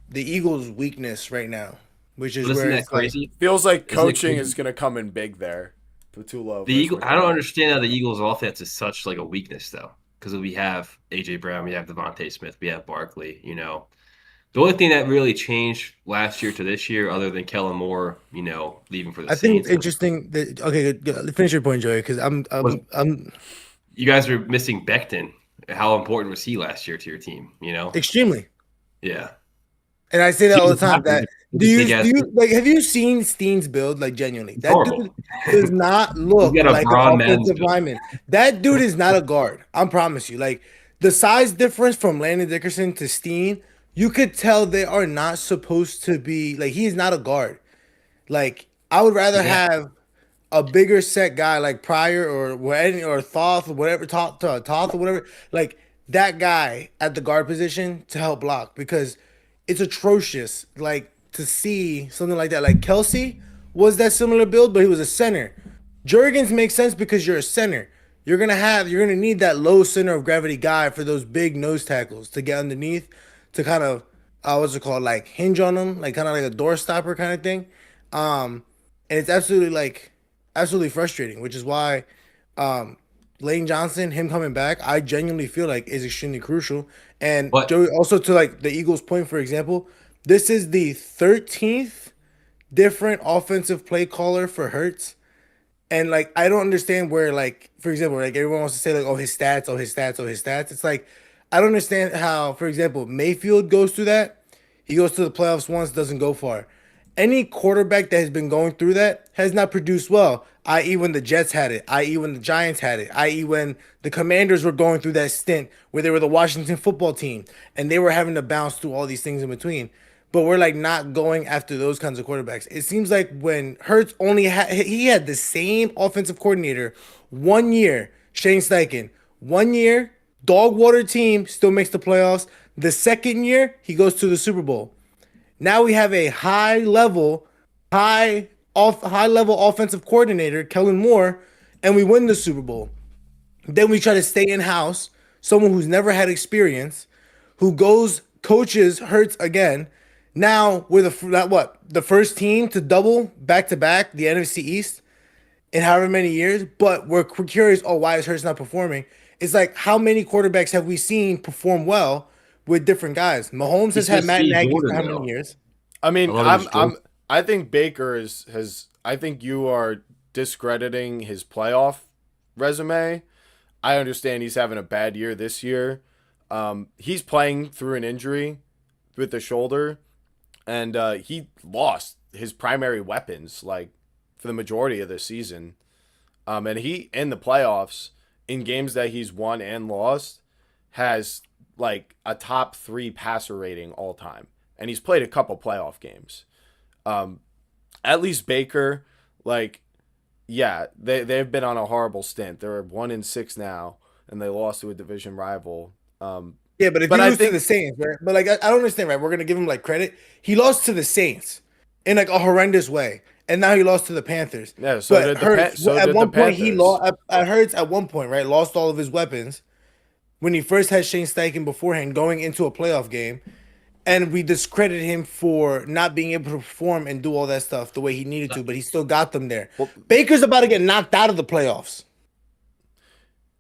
the Eagles' weakness right now, which is where it's
crazy.
Feels like coaching is going to come in big there. Patullo.
I don't understand how the Eagles' offense is such a weakness though, because we have AJ Brown, we have Devontae Smith, we have Barkley. The only thing that really changed last year to this year, other than Kellen Moore, leaving for the Saints.
I think it's interesting that good. Finish your point, Joey, because I'm.
You guys are missing Becton. How important was he last year to your team?
Extremely.
Yeah.
And I say that all the time. That do you have you seen Steen's build? Genuinely, that dude does not look like an offensive lineman. That dude is not a guard. I promise you. The size difference from Landon Dickerson to Steen, you could tell they are not supposed to be he is not a guard. I would rather have a bigger set guy like Pryor or Thoth or whatever, Toth or whatever, that guy at the guard position to help block, because it's atrocious. to see something like that. Like Kelsey was that similar build, but he was a center. Jurgens makes sense because you're a center. You're gonna need that low center of gravity guy for those big nose tackles to get underneath to kind of what's it called, like hinge on them, like kind of like a door stopper kind of thing. And it's absolutely frustrating, which is why Lane Johnson, him coming back, I genuinely feel like is extremely crucial. And Joey, also to like the Eagles' point, for example, this is the 13th different offensive play caller for Hurts. And like I don't understand where, like, for example, like everyone wants to say like, oh, his stats, oh, his stats, oh, his stats. It's like I don't understand how, for example, Mayfield goes through that. He goes to the playoffs once, doesn't go far. Any quarterback that has been going through that has not produced well, i.e. when the Jets had it, i.e. when the Giants had it, i.e. when the Commanders were going through that stint where they were the Washington football team and they were having to bounce through all these things in between. But we're like not going after those kinds of quarterbacks. It seems like when Hurts he had the same offensive coordinator 1 year, Shane Steichen, 1 year, dog water team, still makes the playoffs. The second year, he goes to the Super Bowl. Now we have a high level offensive coordinator, Kellen Moore, and we win the Super Bowl. Then we try to stay in house, someone who's never had experience, who coaches Hurts again. Now we're the first team to double back to back the NFC East in however many years. But we're curious, why is Hurts not performing? It's like, how many quarterbacks have we seen perform well with different guys? Mahomes has had Matt Nagy for how many years?
I mean, I think Baker has. I think you are discrediting his playoff resume. I understand he's having a bad year this year. He's playing through an injury with the shoulder, and he lost his primary weapons like for the majority of the season. And he in the playoffs in games that he's won and lost has like a top 3 passer rating all time, and he's played a couple playoff games. At least Baker, like, yeah, they've been on a horrible stint. They're 1-6 now, and they lost to a division rival.
Yeah, but if you lose to the Saints, right? But like I don't understand, right? We're gonna give him like credit. He lost to the Saints in like a horrendous way, and now he lost to the Panthers.
Yeah, so did at one point
he lost. I heard at one point, right, lost all of his weapons when he first had Shane Steichen beforehand going into a playoff game, and we discredited him for not being able to perform and do all that stuff the way he needed to, but he still got them there. Well, Baker's about to get knocked out of the playoffs.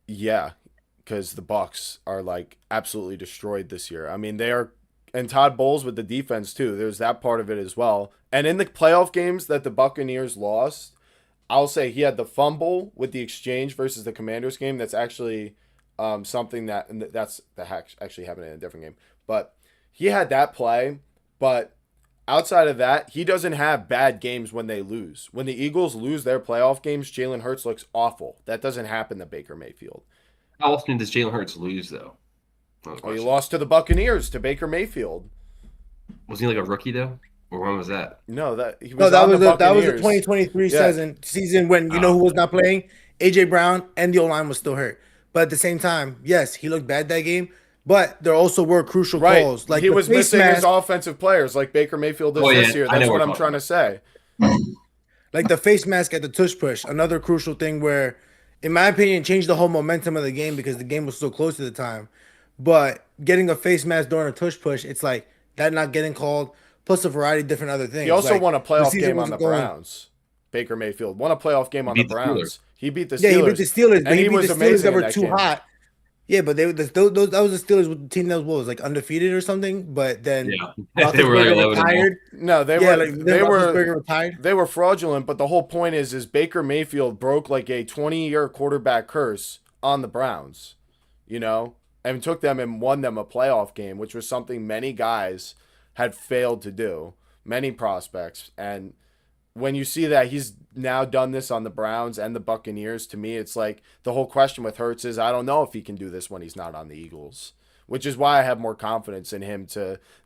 Yeah, because the Bucs are like absolutely destroyed this year. I mean, they are, and Todd Bowles with the defense too. There's that part of it as well. And in the playoff games that the Buccaneers lost, I'll say he had the fumble with the exchange versus the Commanders game. That's actually something that actually happened in a different game. But he had that play. But outside of that, he doesn't have bad games when they lose. When the Eagles lose their playoff games, Jalen Hurts looks awful. That doesn't happen to Baker Mayfield.
How often does Jalen Hurts lose, though?
Well, he lost to the Buccaneers, to Baker Mayfield.
Was he like a rookie, though? Or when was that?
No, that was
the 2023 season when, you know who was not playing? A.J. Brown, and the O-line was still hurt. But at the same time, yes, he looked bad that game, but there also were crucial calls. Like
he was missing his offensive players like Baker Mayfield is this year. That's what I'm trying to say.
Like the face mask at the tush push, another crucial thing where, in my opinion, changed the whole momentum of the game because the game was so close to the time. But getting a face mask during a tush push, it's like that not getting called, plus a variety of different other things.
He also won a playoff game on the Browns. Baker Mayfield won a playoff game on the Browns. He beat the Steelers.
Yeah, he beat the Steelers, but
he
beat
was
the
amazing
Steelers that were too hot. Yeah, but that was the Steelers with the team that was like undefeated or something. But then
they were
retired.
No, they were
retired.
They were fraudulent. But the whole point is Baker Mayfield broke like a 20-year quarterback curse on the Browns, and took them and won them a playoff game, which was something many guys had failed to do, many prospects. And when you see that he's now done this on the Browns and the Buccaneers, to me, it's like the whole question with Hurts is I don't know if he can do this when he's not on the Eagles, which is why I have more confidence in him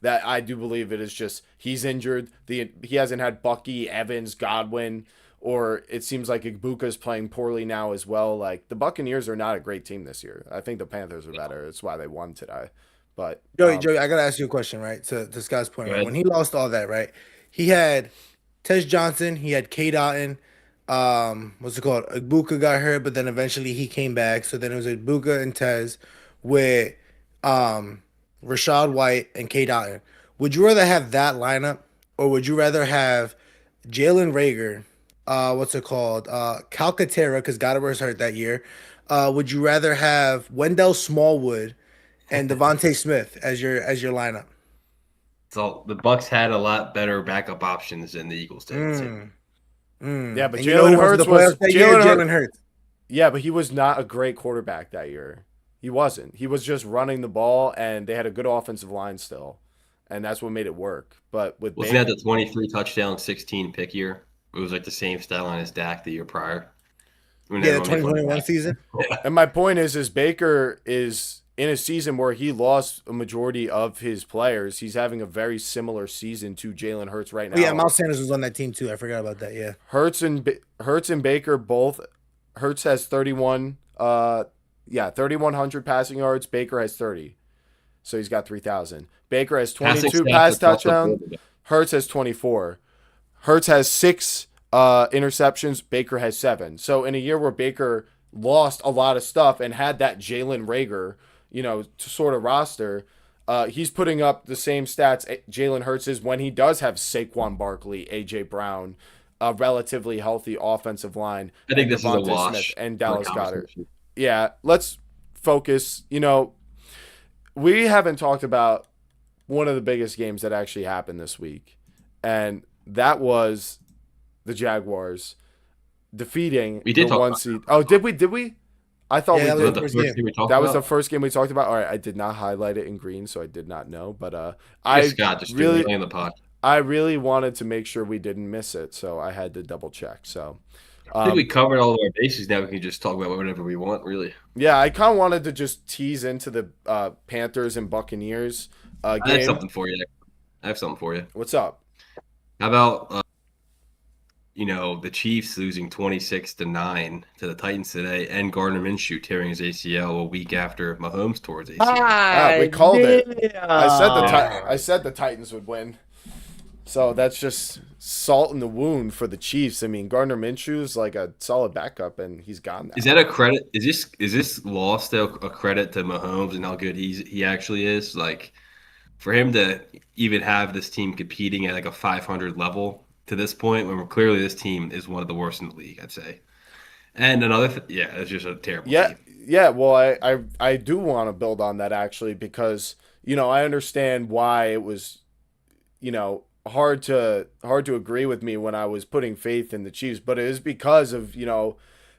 that I do believe it is just he's injured. He hasn't had Bucky, Evans, Godwin, or it seems like Ibuka's playing poorly now as well. Like the Buccaneers are not a great team this year. I think the Panthers are better. That's why they won today. But
Joey, I gotta ask you a question, right? To Scott's point, right? When he lost all that, right? he had Tez Johnson, he had K. Dotton, what's it called? Ibuka got hurt, but then eventually he came back. So then it was Ibuka and Tez with Rashad White and K. Dotton. Would you rather have that lineup, or would you rather have Jalen Reagor, what's it called? Calcaterra, because Goddard was hurt that year. Would you rather have Wendell Smallwood and Devontae Smith as your lineup?
So the Bucks had a lot better backup options than the Eagles did.
Yeah, but Jalen Hurts was
Jalen Hurts.
Yeah, but he was not a great quarterback that year. He wasn't. He was just running the ball, and they had a good offensive line still, and that's what made it work. But with
wasn't that the 23 touchdown, 16 pick year? It was like the same style line as Dak the year prior.
Yeah, the 2021 season.
Yeah. And my point is Baker is in a season where he lost a majority of his players. He's having a very similar season to Jalen Hurts right now.
Oh, yeah, Miles Sanders was on that team too. I forgot about that. Yeah,
Hurts and Baker both. Hurts has 31. 3,100 passing yards. Baker has 30, so he's got 3,000. Baker has 22 pass touchdowns. Hurts has 24. Hurts has 6 interceptions. Baker has 7. So in a year where Baker lost a lot of stuff and had that Jalen Reagor, to sort of roster, he's putting up the same stats Jalen Hurts is when he does have Saquon Barkley, AJ Brown, a relatively healthy offensive line.
I think this is a wash.
Smith and Dallas Goedert. Yeah, let's focus. We haven't talked about one of the biggest games that actually happened this week, and that was the Jaguars defeating the 1 seed. Oh, did we? I thought we did. That was the first game we talked about. All right, I did not highlight it in green, so I did not know. But I really wanted to make sure we didn't miss it, so I had to double check. So
I think we covered all of our bases. Now we can just talk about whatever we want, really.
Yeah, I kind of wanted to just tease into the Panthers and Buccaneers game.
I have something for you.
What's up?
How about the Chiefs losing 26-9 to the Titans today, and Gardner Minshew tearing his ACL a week after Mahomes tore his ACL.
We called it. I said the Titans would win. So that's just salt in the wound for the Chiefs. I mean, Gardner Minshew is like a solid backup, and he's gone now.
Is that a credit? Is this loss a credit to Mahomes and how good he actually is? Like, for him to even have this team competing at like a 500 level to this point, when clearly this team is one of the worst in the league, I'd say. And another, it's just a terrible team.
Yeah. Well, I do want to build on that actually, because I understand why it was, hard to agree with me when I was putting faith in the Chiefs, but it is because of,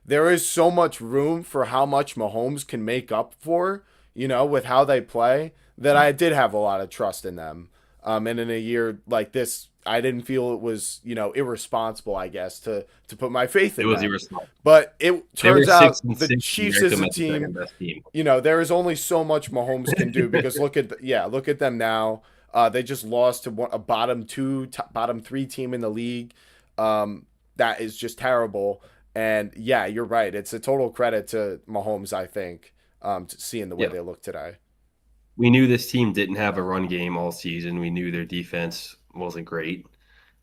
there is so much room for how much Mahomes can make up for, with how they play, that I did have a lot of trust in them. And in a year like this, I didn't feel it was, irresponsible, I guess, to put my faith in them. It was
irresponsible.
But it turns out the Chiefs is a team, there is only so much Mahomes can do, because look at them now. They just lost to a bottom 3 team in the league. That is just terrible. And yeah, you're right. It's a total credit to Mahomes, I think, to seeing the way they look today.
We knew this team didn't have a run game all season. We knew their defense wasn't great.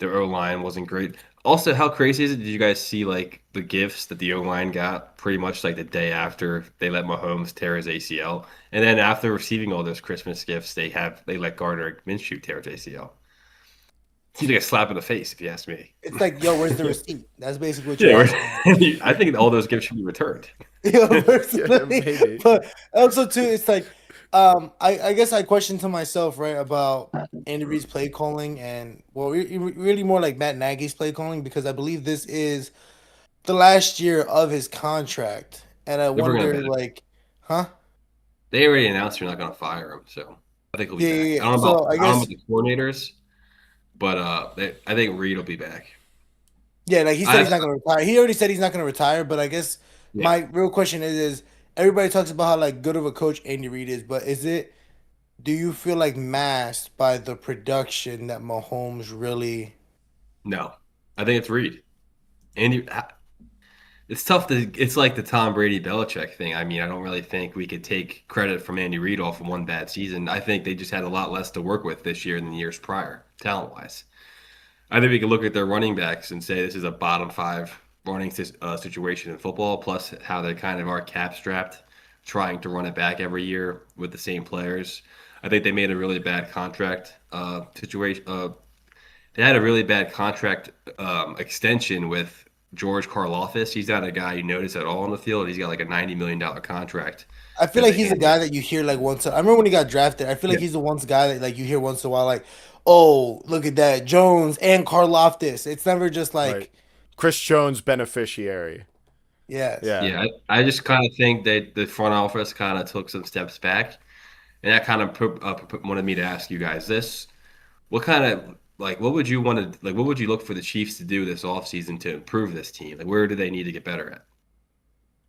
Their O-line wasn't great. Also, how crazy is it? Did you guys see like the gifts that the O-line got pretty much like the day after they let Mahomes tear his ACL? And then after receiving all those Christmas gifts, they let Gardner Minshew tear his ACL. Seems like a slap in the face, if you ask me.
It's like, yo, where's the receipt? That's basically what you're
asking. I think all those gifts should be returned.
Maybe. But also, too, it's like, I guess I questioned to myself, right, about Andy Reid's play calling, and really more like Matt Nagy's play calling, because I believe this is the last year of his contract, and I wonder, like, huh?
They already announced they're not going to fire him, so I think he'll be back. Yeah. I don't know about the coordinators, but I think Reid will be back.
Yeah, like he said he's not going to retire. He already said he's not going to retire, but I guess my real question is everybody talks about how like good of a coach Andy Reid is, but do you feel like masked by the production that Mahomes really?
No, I think it's Reid. Andy, it's tough it's like the Tom Brady Belichick thing. I mean, I don't really think we could take credit from Andy Reid off of one bad season. I think they just had a lot less to work with this year than the years prior, talent-wise. I think we can look at their running backs and say this is a bottom 5 running situation in football, plus how they kind of are cap strapped, trying to run it back every year with the same players. I think they made a really bad contract situation. They had a really bad contract extension with George Karlaftis. He's not a guy you notice at all on the field. He's got like a $90 million contract.
I feel like he's a guy that you hear like once. I remember when he got drafted. I feel like he's the one guy that like you hear once in a while, like, oh, look at that, Jones and Karlaftis. It's never just like
Chris Jones beneficiary.
Yeah. I just kind of think that the front office kind of took some steps back, and that kind of wanted me to ask you guys this: what kind of what would you want to what would you look for the Chiefs to do this offseason to improve this team? Like, where do they need to get better at?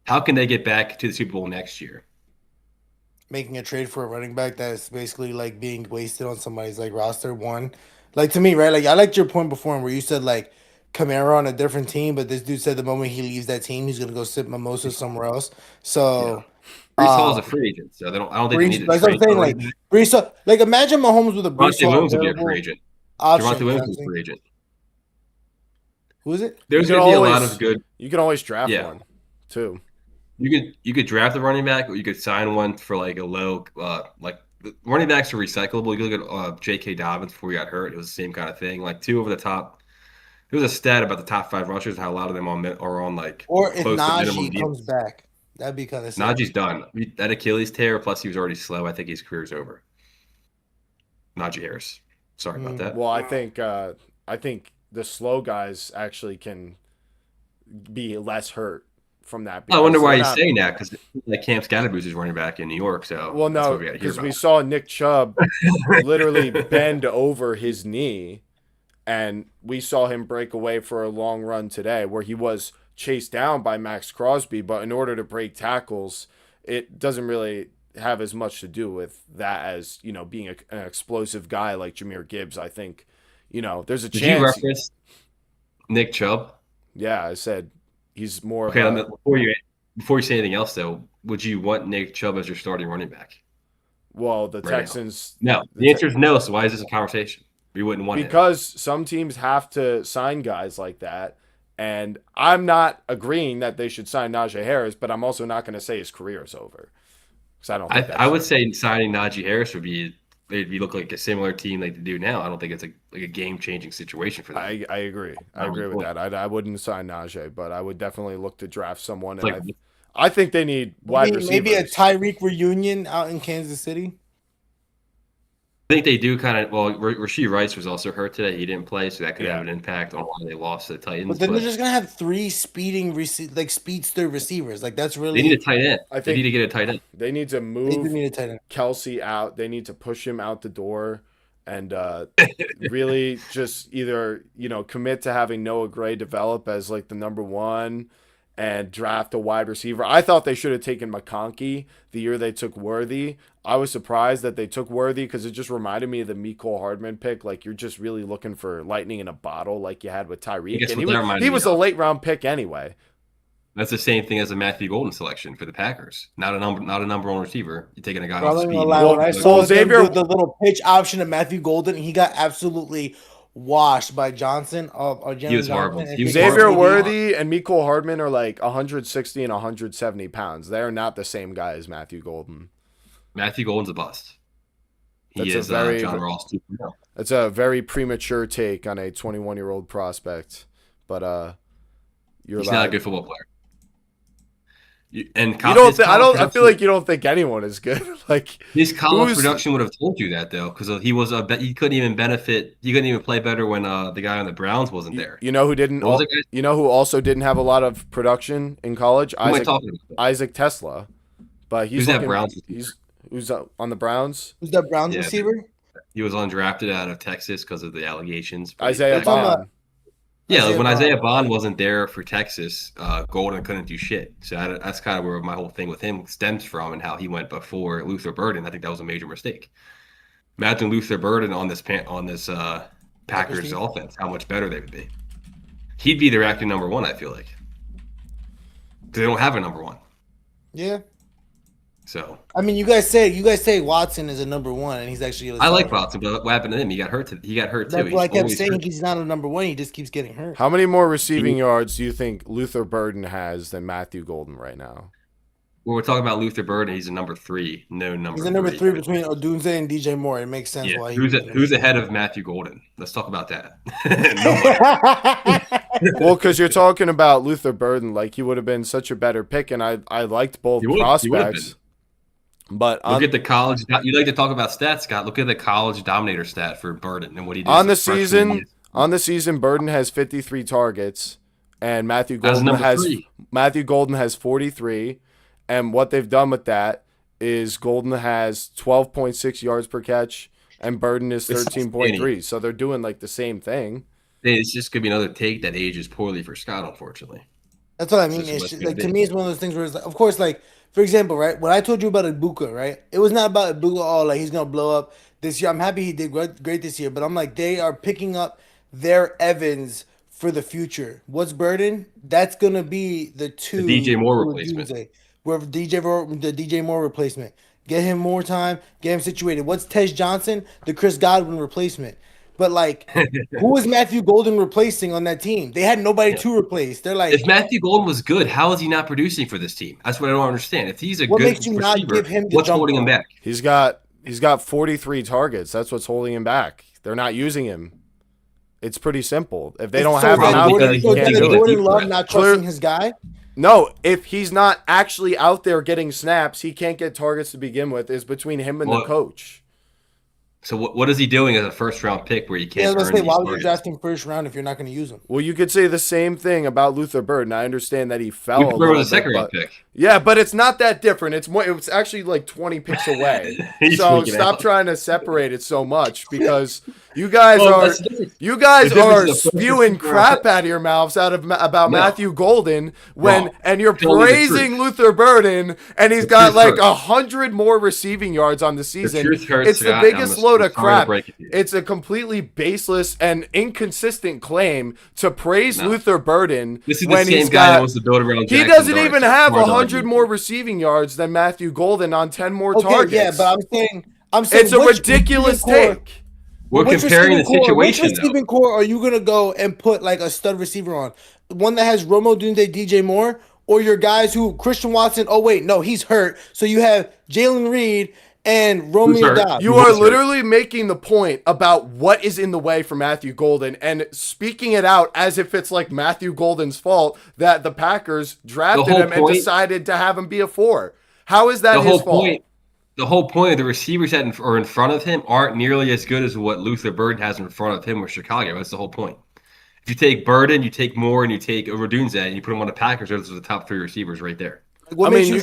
How can they get back to the Super Bowl next year?
Making a trade for a running back that is basically like being wasted on somebody's like roster. One, like to me, right? Like I liked your point before where you said like Kamara on a different team, but this dude said the moment he leaves that team, he's gonna go sip mimosa somewhere else. So
Brees Hall is a free agent, so I don't think they need to
like
trade.
I'm saying, like Brees Hall, like imagine Mahomes with a Brees Hall
Williams would be a free agent. Javonte Williams is a free agent.
Who is it?
There's gonna be a lot of good.
You can always draft one too.
You could draft a running back, or you could sign one for like a low running backs are recyclable. You look at J.K. Dobbins before he got hurt; it was the same kind of thing. Like 2 over the top. There was a stat about the top 5 rushers, how a lot of them are on like
or if Najee comes back, that'd be kind of sad.
Najee's done. That Achilles tear, plus he was already slow. I think his career's over. Najee Harris. Sorry about that.
Well, I think the slow guys actually can be less hurt from that.
I wonder why he's saying that, because like Cam Scattergoose is running back in New York. So
well, no, because we saw Nick Chubb literally bend over his knee, and we saw him break away for a long run today, where he was chased down by Max Crosby. But in order to break tackles, it doesn't really have as much to do with that as being an explosive guy like Jahmyr Gibbs. I think there's a chance.
Did you reference Nick Chubb?
Yeah, I said. He's more
okay. Before you say anything else, though, would you want Nick Chubb as your starting running back?
Well, the Texans.
No, the answer is no. So why is this a conversation? You wouldn't want
because some teams have to sign guys like that, and I'm not agreeing that they should sign Najee Harris, but I'm also not going to say his career is over because I don't. Think
I would say signing Najee Harris would be. They'd look like a similar team like they do now. I don't think it's a game-changing situation for them.
I agree. I agree with that. I wouldn't sign Najee, but I would definitely look to draft someone. And I think they need wide receivers.
Maybe a Tyreek reunion out in Kansas City.
I think they do kind of. Well, Rashee Rice was also hurt today. He didn't play, so that could have an impact on why they lost to the Titans.
But then they're just gonna have 3 speedster receivers. Like that's really.
They need a tight end. They need to get a tight end.
They need to move Kelsey out. They need to push him out the door, and really just either commit to having Noah Gray develop as like the number 1. And draft a wide receiver. I thought they should have taken McConkey the year they took Worthy. I was surprised that they took Worthy because it just reminded me of the Mecole Hardman pick. Like you're just really looking for lightning in a bottle, like you had with Tyreek. And he was a late round pick anyway.
That's the same thing as a Matthew Golden selection for the Packers. Not a number 1 receiver. You're taking a guy off speed.
When I saw Xavier the little pitch option of Matthew Golden, he got absolutely washed by Johnson.
He was horrible.
Xavier Worthy and Mecole Hardman are like 160 and 170 pounds. They are not the same guy as Matthew Golden.
Matthew Golden's a bust. He's John Ross 2.0.
That's a very premature take on a 21-year-old prospect, but
he's not a good football player.
I feel like you don't think anyone is good. Like
his college production would have told you that though, because he couldn't even benefit. He couldn't even play better when the guy on the Browns wasn't there.
You know who didn't? You know who also didn't have a lot of production in college? Isaac Tesla, but he's
that Browns.
Who's on the Browns?
Who's that Browns receiver?
He was undrafted out of Texas because of the allegations.
Isaiah Bond.
Yeah, when Isaiah Bond wasn't there for Texas, Golden couldn't do shit. So that's kind of where my whole thing with him stems from, and how he went before Luther Burden. I think that was a major mistake. Imagine Luther Burden on this Packers offense, how much better they would be. He'd be their acting number 1, I feel like, because they don't have a number 1.
Yeah.
So
I mean, you guys say Watson is a number one, and he's actually.
I like Watson, but what happened to him? He got hurt.
That's
too.
why I kept saying he's not a number one. He just keeps getting hurt.
How many more receiving yards do you think Luther Burden has than Matthew Golden right now?
When we're talking about Luther Burden, he's a number 3.
He's a number 3 between Odunze and DJ Moore. It makes sense why.
Who's ahead of Matthew Golden? Let's talk about that.
Well, because you're talking about Luther Burden, like he would have been such a better pick, and I liked both prospects. But
look at the college. You like to talk about stats, Scott. Look at the college dominator stat for Burden and what he did
on the season. On the season, Burden has 53 targets, and Matthew Golden has 43. And what they've done with that is Golden has 12.6 yards per catch, and Burden is 13.3. So they're doing like the same thing.
It's just gonna be another take that ages poorly for Scott, unfortunately.
That's what I mean. It's like, to me, it's one of those things where it's like, of course, like for example, right? When I told you about Ibuka, right? It was not about Ibuka. Oh, like he's gonna blow up this year. I'm happy he did great this year, but I'm like, they are picking up their Evans for the future. What's Burden? That's gonna be the
DJ Moore replacement.
Where the DJ Moore replacement. Get him more time. Get him situated. What's Tej Johnson? The Chris Godwin replacement. But like, who is Matthew Golden replacing on that team? They had nobody to replace. They're like,
if Matthew Golden was good, how is he not producing for this team? That's what I don't understand. If he's a good
makes you not
receiver,
give him the
what's holding him back?
He's got 43 targets. That's what's holding him back. They're not using him. It's pretty simple. If they don't have him out there, he can't do it.
Jordan Love not trusting his guy?
No, if he's not actually out there getting snaps, he can't get targets to begin with. It's between him and the coach.
So what is he doing as a first-round pick where he can't?
Yeah, let's say, why would you draft him first round if you're not going to use him?
Well, you could say the same thing about Luther Burden. I understand that he fell.
Luther Burden was a second-round pick.
Yeah, but it's not that different. It's actually like 20 picks away. So stop trying to separate it so much because you guys are spewing crap out of your mouths about Matthew Golden and you're praising Luther Burden and he's got like 100 more receiving yards on the season. It's the biggest load of crap. It's a completely baseless and inconsistent claim to praise Luther Burden when he's got.
That wants to build around
he doesn't even have 100 more receiving yards than Matthew Golden on 10 more targets.
Yeah, but I'm saying
it's a ridiculous take.
We're comparing the situation.
Which receiving core are you gonna go and put like a stud receiver on? One that has Romo Dunze, DJ Moore, or your guys who Christian Watson? Oh wait, no, he's hurt. So you have Jalen Reed and Romeo Dobbs.
You are literally making the point about what is in the way for Matthew Golden and speaking it out as if it's like Matthew Golden's fault that the Packers drafted him and decided to have him be a 4. How is that his fault?
The whole point of the receivers that are in front of him aren't nearly as good as what Luther Burden has in front of him with Chicago. That's the whole point. If you take Burden, you take Moore, and you take Odunze, and you put them on the Packers, those are the top 3 receivers right there.
What makes you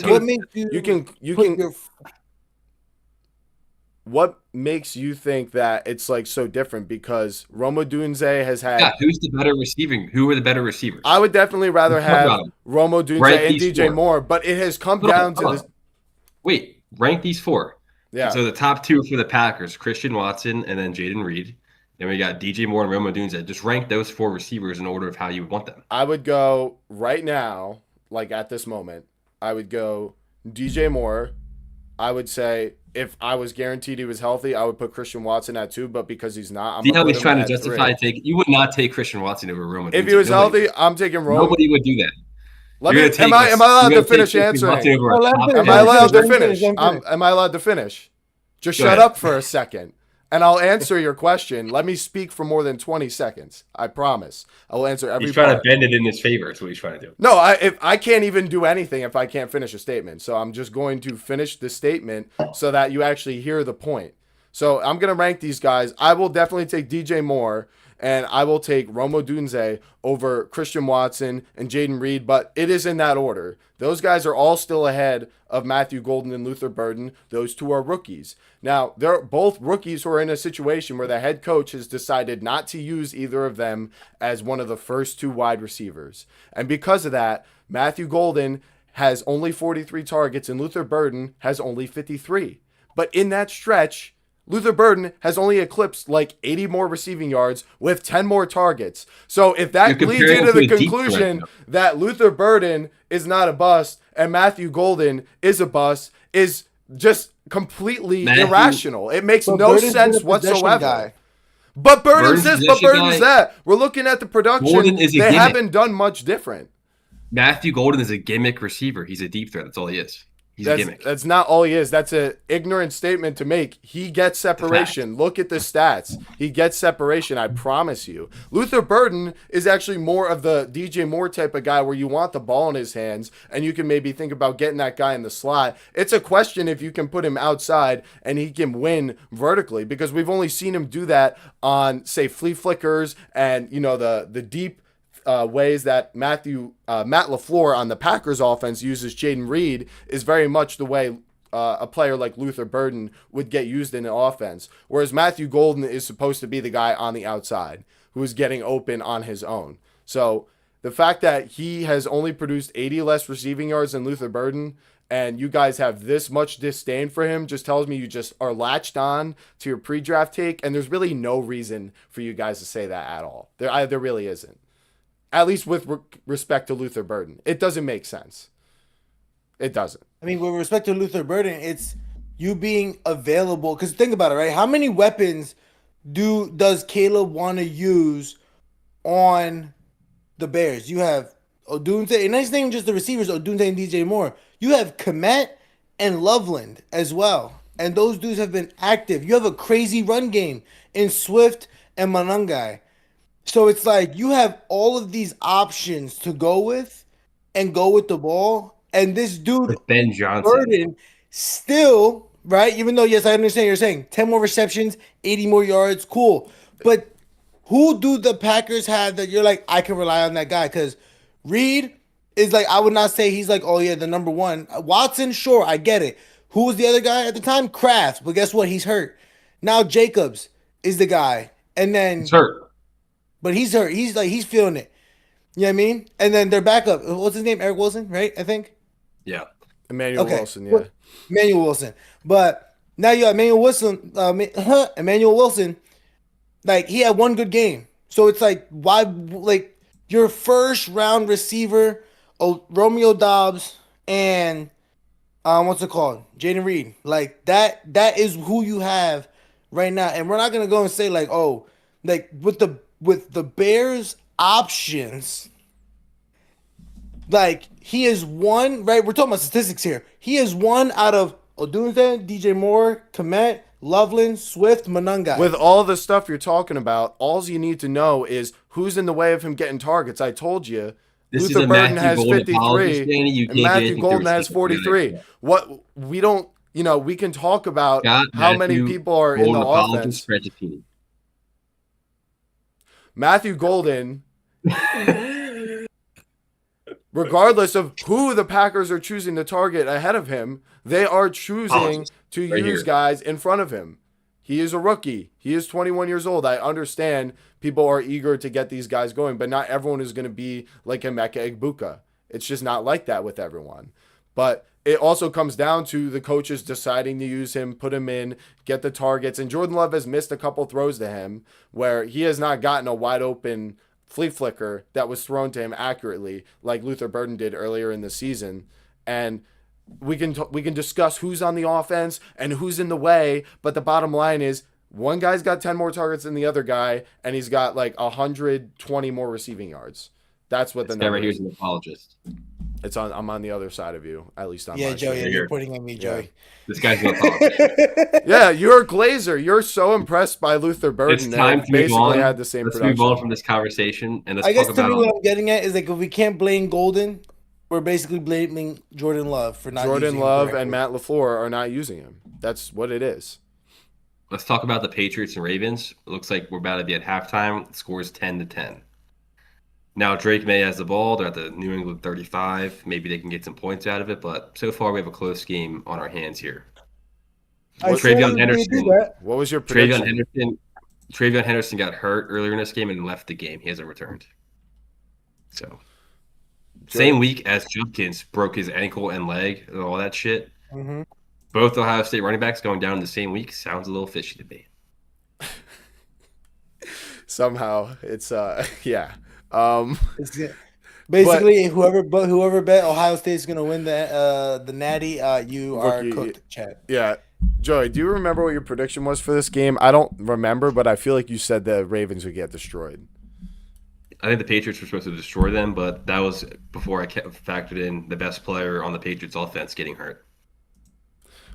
think that it's like so different? Because Romo Dunze has had.
Yeah, who's the better receiving? Who are the better receivers?
I would definitely rather have Romo Dunze and DJ Moore, but it has come down to this.
Wait, rank these 4.
Yeah.
So the top 2 for the Packers: Christian Watson and then Jaden Reed. Then we got DJ Moore and Romo Dunze. Just rank those 4 receivers in order of how you would want them.
I would go right now, like at this moment. I would go DJ Moore. I would say if I was guaranteed he was healthy, I would put Christian Watson at 2, but because he's not, I'm
see how he's trying to justify you would not take Christian Watson over Romo.
If he was healthy, I'm taking Romo.
Nobody would do that.
Am I allowed to finish answering? Am I allowed to finish? Am I allowed to finish? Just shut up for a second. And I'll answer your question. Let me speak for more than 20 seconds. I promise. I will answer every
He's trying
part.
to bend it in his favor. That's what he's trying to do.
No, I can't even do anything if I can't finish a statement. So I'm just going to finish the statement so that you actually hear the point. So I'm going to rank these guys. I will definitely take DJ Moore, and I will take Romo Dunze over Christian Watson and Jaden Reed, but it is in that order. Those guys are all still ahead of Matthew Golden and Luther Burden. Those 2 are rookies. Now, they're both rookies who are in a situation where the head coach has decided not to use either of them as one of the first 2 wide receivers. And because of that, Matthew Golden has only 43 targets and Luther Burden has only 53. But in that stretch, Luther Burden has only eclipsed like 80 more receiving yards with 10 more targets. So if that leads you to the conclusion that Luther Burden is not a bust and Matthew Golden is a bust, is just completely irrational. It makes no sense whatsoever. But Burden's this, but Burden's that. We're looking at the production. They haven't done much different.
Matthew Golden is a gimmick receiver. He's a deep threat. That's all he is. He's a gimmick.
That's not all he is. That's an ignorant statement to make. He gets separation. Look at the stats. He gets separation, I promise you. Luther Burden is actually more of the DJ Moore type of guy where you want the ball in his hands and you can maybe think about getting that guy in the slot. It's a question if you can put him outside and he can win vertically, because we've only seen him do that on, say, flea flickers and, you know, the deep ways that Matt LaFleur on the Packers offense uses Jaden Reed is very much the way a player like Luther Burden would get used in the offense. Whereas Matthew Golden is supposed to be the guy on the outside who is getting open on his own. So the fact that he has only produced 80 less receiving yards than Luther Burden, and you guys have this much disdain for him, just tells me you just are latched on to your pre-draft take, and there's really no reason for you guys to say that at all. There really isn't. At least with respect to Luther Burden. It doesn't make sense. It doesn't.
I mean, with respect to Luther Burden, it's you being available. Because think about it, right? How many weapons does Caleb want to use on the Bears? You have Odunze, and it's not even just the receivers, Odunze and DJ Moore. You have Komet and Loveland as well. And those dudes have been active. You have a crazy run game in Swift and Manungai. So it's like you have all of these options to go with and go with the ball. And this dude,
Ben Johnson,
Burden, still, right? Even though, yes, I understand you're saying 10 more receptions, 80 more yards, cool. But who do the Packers have that you're like, I can rely on that guy? Because Reed is like, I would not say he's like, oh, yeah, the number one. Watson, sure, I get it. Who was the other guy at the time? Kraft. But guess what? He's hurt. Now Jacobs is the guy. And then
he's hurt.
But he's hurt. He's feeling it. You know what I mean? And then their backup. What's his name? Eric Wilson, right? I think.
Yeah.
Emmanuel Wilson, yeah.
Emmanuel Wilson. But now you have Emmanuel Wilson. Emmanuel Wilson, like, he had one good game. So it's like, why, like, your first round receiver, Romeo Doubs and what's it called? Jaden Reed. Like, that is who you have right now. And we're not gonna go and say, like, oh, like with the Bears options, like, he is one, right? We're talking about statistics here. He is one out of Odunze, DJ Moore, Komet, Loveland, Swift, Manungai.
With all the stuff you're talking about, all you need to know is who's in the way of him getting targets. I told you. Luther Burden has 53 and Matthew Golden has 43. What we don't, you know, we can talk about how many people are in the offense. Matthew Golden, regardless of who the Packers are choosing to target ahead of him, they are choosing to use guys in front of him. He is a rookie. He is 21 years old. I understand people are eager to get these guys going, but not everyone is going to be like Emeka Egbuka. It's just not like that with everyone. But it also comes down to the coaches deciding to use him, put him in, get the targets. And Jordan Love has missed a couple throws to him where he has not gotten a wide open flea flicker that was thrown to him accurately like Luther Burden did earlier in the season. And we can discuss who's on the offense and who's in the way, but the bottom line is one guy's got 10 more targets than the other guy, and he's got like 120 more receiving yards. That's what the number
right here is an apologist.
It's on. I'm on the other side of you, at least on my
Joey, you're pointing at me, Joey.
Yeah. This guy's an apologist.
Yeah, you're a Glazer. You're so impressed by Luther Burden.
It's time to move on.
Had the same
let's
production.
move on from this conversation, and let's
I guess
talk
to
about
me what I'm getting at is, like, if we can't blame Golden, we're basically blaming Jordan Love for not using him.
Jordan Love and Matt LaFleur are not using him. That's what it is.
Let's talk about the Patriots and Ravens. It looks like we're about to be at halftime. The score is 10-10. Now Drake May has the ball. They're at the New England 35. Maybe they can get some points out of it, but so far we have a close game on our hands here.
TreVeyon Henderson. What was your prediction?
TreVeyon Henderson got hurt earlier in this game and left the game. He hasn't returned. So, same week as Judkins broke his ankle and leg and all that shit.
Mm-hmm.
Both Ohio State running backs going down in the same week sounds a little fishy to me.
Somehow it's yeah.
Basically, whoever bet Ohio State's gonna win the Natty, you are cooked, Chad.
Yeah. Joey, do you remember what your prediction was for this game? I don't remember, but I feel like you said the Ravens would get destroyed.
I think the Patriots were supposed to destroy them, but that was before I factored in the best player on the Patriots offense getting hurt.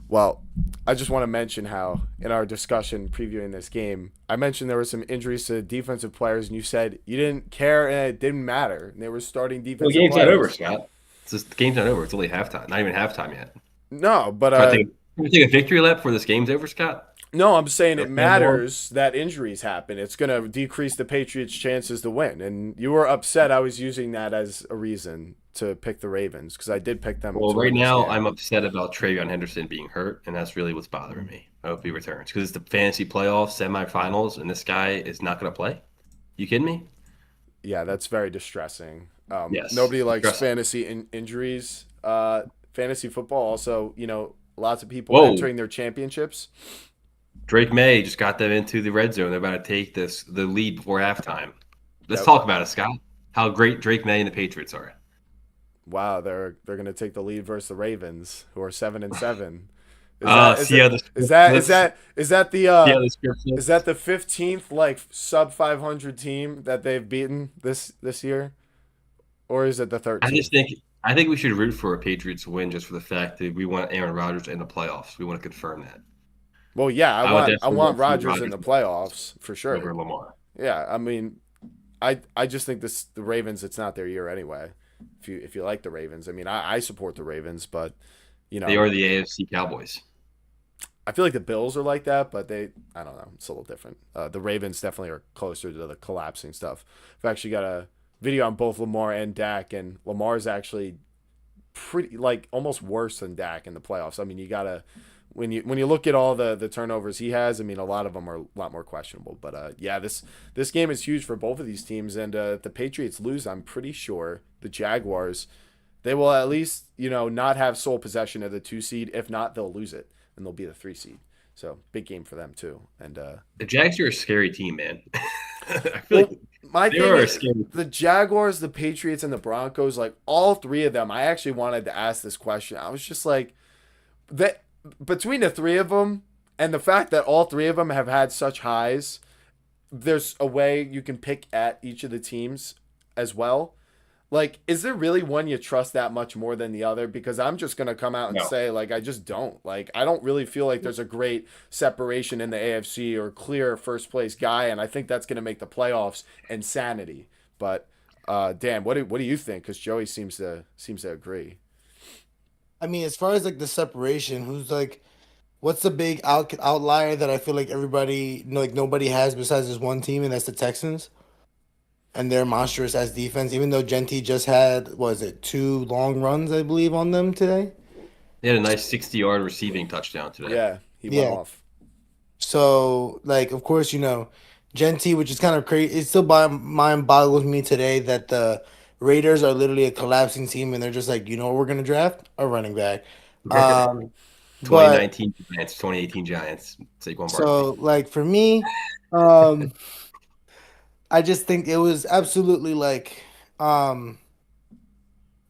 Well, I just want to mention how in our discussion previewing this game, I mentioned there were some injuries to defensive players, and you said you didn't care and it didn't matter. And they were starting defensive
players. The game's
not
over, Scott. The game's not over. It's only halftime. Not even halftime yet.
No, but
can we take a victory lap before this game's over, Scott?
No, I'm saying it matters that injuries happen. It's going to decrease the Patriots' chances to win. And you were upset I was using that as a reason to pick the Ravens because I did pick them.
Well, right now I'm upset about TreVeyon Henderson being hurt, and that's really what's bothering me. I hope he returns because it's the fantasy playoffs, semifinals, and this guy is not going to play. You kidding me?
Yeah, that's very distressing.
Yes,
nobody likes fantasy injuries. Fantasy football also, lots of people entering their championships.
Drake May just got them into the red zone. They're about to take the lead before halftime. Let's talk about it, Scott. How great Drake May and the Patriots are.
Wow, they're going to take the lead versus the Ravens, who are 7-7. Is that the 15th like sub 500 team that they've beaten this year, or is it the 13th?
I think we should root for a Patriots win just for the fact that we want Aaron Rodgers in the playoffs. We want to confirm that.
Well, yeah, I want Rodgers in the playoffs for sure.
Over Lamar.
Yeah, I mean, I just think the Ravens, it's not their year anyway. If you like the Ravens, I mean, I support the Ravens, but
they are the AFC Cowboys.
I feel like the Bills are like that, but I don't know, it's a little different. The Ravens definitely are closer to the collapsing stuff. I've actually got a video on both Lamar and Dak, and Lamar's actually pretty almost worse than Dak in the playoffs. I mean, you gotta. When you look at all the turnovers he has, I mean, a lot of them are a lot more questionable. But yeah, this game is huge for both of these teams. And if the Patriots lose, I'm pretty sure the Jaguars, they will at least not have sole possession of the 2 seed. If not, they'll lose it and they'll be the 3 seed. So big game for them too. And
the Jags are a scary team, man. I feel
my thing is the Jaguars, the Patriots, and the Broncos. Like all 3 of them, I actually wanted to ask this question. I was just like that. Between the 3 of them and the fact that all 3 of them have had such highs, there's a way you can pick at each of the teams as well. Like, is there really one you trust that much more than the other? Because I'm just going to come out and say, I just don't. I don't really feel like there's a great separation in the AFC or clear first place guy, and I think that's going to make the playoffs insanity. But, Dan, what do you think? Because Joey seems to agree.
I mean, as far as the separation, what's the big outlier that I feel like everybody, nobody has besides this one team, and that's the Texans. And they're monstrous as defense, even though Genty just had, 2 long runs, I believe, on them today?
He had a nice 60-yard receiving touchdown today.
Yeah, he went off.
So, of course, Genty, which is kind of crazy. It still mind boggles me today that the Raiders are literally a collapsing team, and they're just like, what we're going to draft? A running back.
2019 Giants, 2018 Giants. Saquon Barkley.
So, for me, I just think it was absolutely,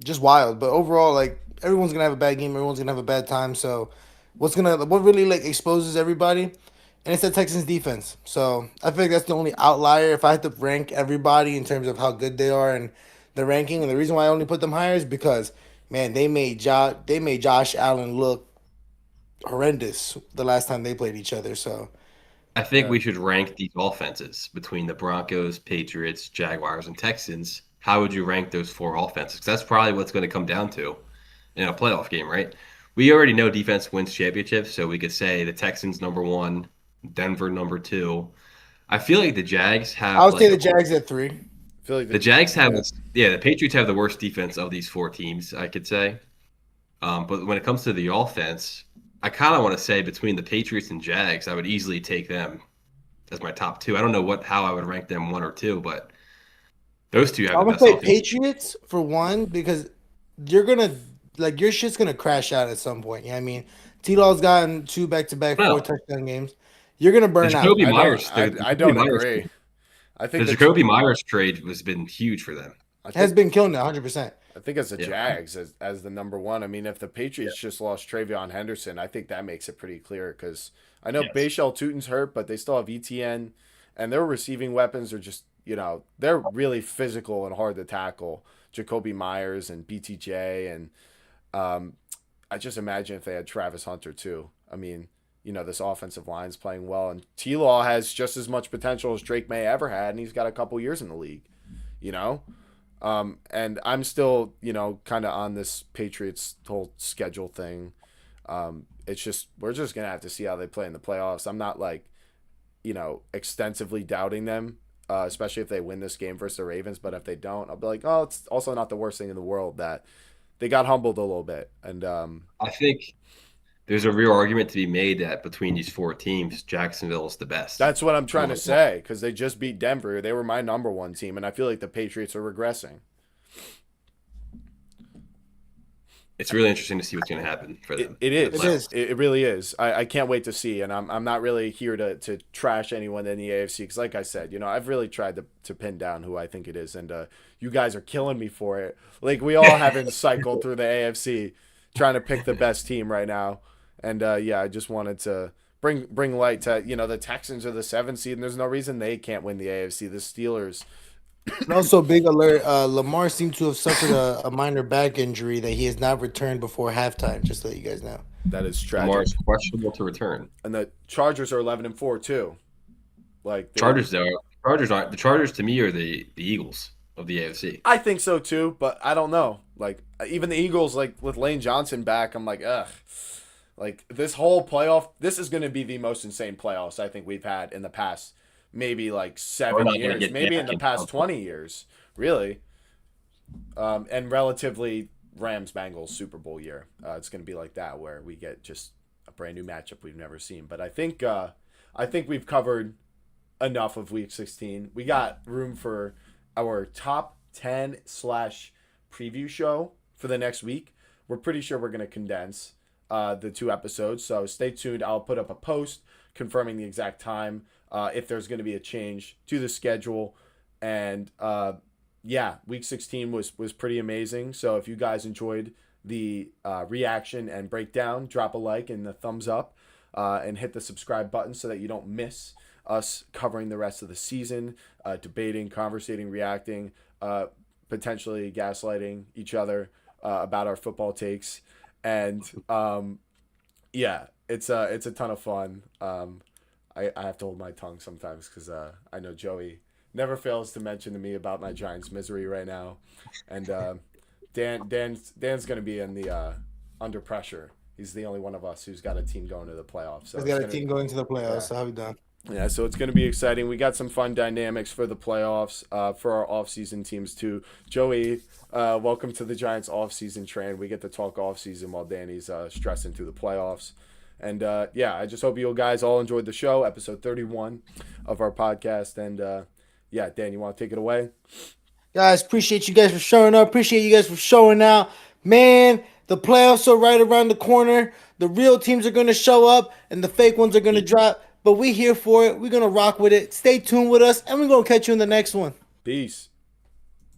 just wild. But overall, everyone's going to have a bad game. Everyone's going to have a bad time. So, what really, exposes everybody? And it's the Texans defense. So, I think that's the only outlier. If I had to rank everybody in terms of how good they are and the ranking, and the reason why I only put them higher is because, man, they made Josh Allen look horrendous the last time they played each other. So
I think we should rank these offenses between the Broncos, Patriots, Jaguars, and Texans. How would you rank those 4 offenses? Because that's probably what's going to come down to in a playoff game, right? We already know defense wins championships, so we could say the Texans number 1, Denver number 2. I feel like the Jags have.
I would say the Jags at 3.
I feel like
the Jags have, the Patriots have the worst defense of these 4 teams, I could say. But when it comes to the offense, I kind of want to say between the Patriots and Jags, I would easily take them as my top 2. I don't know how I would rank them 1 or 2, but those 2 have the best offense.
I would say Patriots for 1 because you're gonna your shit's gonna crash out at some point. You know what I mean? T-Law's gotten 2 back-to-back 4 touchdown games. You're gonna burn out.
I don't agree. I think
the Jacoby Myers trade has been huge for them.
Has been killing it 100%.
I think as the Jags as the number one. I mean, if the Patriots just lost Travion Henderson, I think that makes it pretty clear because I know Bayshell Tutin's hurt, but they still have ETN, and their receiving weapons are just they're really physical and hard to tackle. Jacoby Myers and BTJ, and I just imagine if they had Travis Hunter too. I mean, this offensive line's playing well, and T-Law has just as much potential as Drake May ever had, and he's got a couple years in the league, and I'm still, kind of on this Patriots whole schedule thing. It's just, we're just going to have to see how they play in the playoffs. I'm not extensively doubting them, especially if they win this game versus the Ravens. But if they don't, I'll be like, oh, it's also not the worst thing in the world that they got humbled a little bit. And
I think there's a real argument to be made that between these 4 teams, Jacksonville is the best.
That's what I'm trying to say, because they just beat Denver. They were my number 1 team, and I feel like the Patriots are regressing.
It's really interesting to see what's going to happen for them.
It is. It really is. I can't wait to see, and I'm not really here to trash anyone in the AFC, because like I said, I've really tried to pin down who I think it is, and you guys are killing me for it. Like, we all haven't cycled through the AFC trying to pick the best team right now. And I just wanted to bring light to the Texans are the 7th seed, and there's no reason they can't win the AFC. The Steelers.
And also, big alert: Lamar seemed to have suffered a minor back injury that he has not returned before halftime. Just to let you guys know.
That is tragic.
Lamar's questionable to return.
And the Chargers are 11-4 too. Like
Chargers aren't. The Chargers to me are the Eagles of the AFC.
I think so too, but I don't know. Like, even the Eagles, like with Lane Johnson back, I'm like, ugh. Like, this whole playoff, this is going to be the most insane playoffs I think we've had in the past, maybe like 7 years, maybe in the past 20 years, really. And relatively Rams-Bengals Super Bowl year. It's going to be like that, where we get just a brand new matchup we've never seen. But I think we've covered enough of Week 16. We got room for our top 10 / preview show for the next week. We're pretty sure we're going to condense the 2 episodes, so stay tuned. I'll put up a post confirming the exact time if there's going to be a change to the schedule. And Week 16 was pretty amazing. So if you guys enjoyed the reaction and breakdown, drop a like and a thumbs up, and hit the subscribe button so that you don't miss us covering the rest of the season, debating, conversating, reacting, potentially gaslighting each other about our football takes. And it's a ton of fun. I have to hold my tongue sometimes because I know Joey never fails to mention to me about my Giants' misery right now, and Dan's going to be in the under pressure. He's the only one of us who's got a team going to the playoffs. So
he's got a team going to the playoffs. So how we done?
Yeah, so it's going to be exciting. We got some fun dynamics for the playoffs, for our off-season teams too. Joey, welcome to the Giants off-season train. We get to talk off-season while Danny's stressing through the playoffs. And I just hope you guys all enjoyed the show, episode 31 of our podcast. And Dan, you want to take it away?
Guys, appreciate you guys for showing up. Appreciate you guys for showing out. Man, the playoffs are right around the corner. The real teams are going to show up, and the fake ones are going to drop. But we're here for it. We're going to rock with it. Stay tuned with us, and we're going to catch you in the next one.
Peace.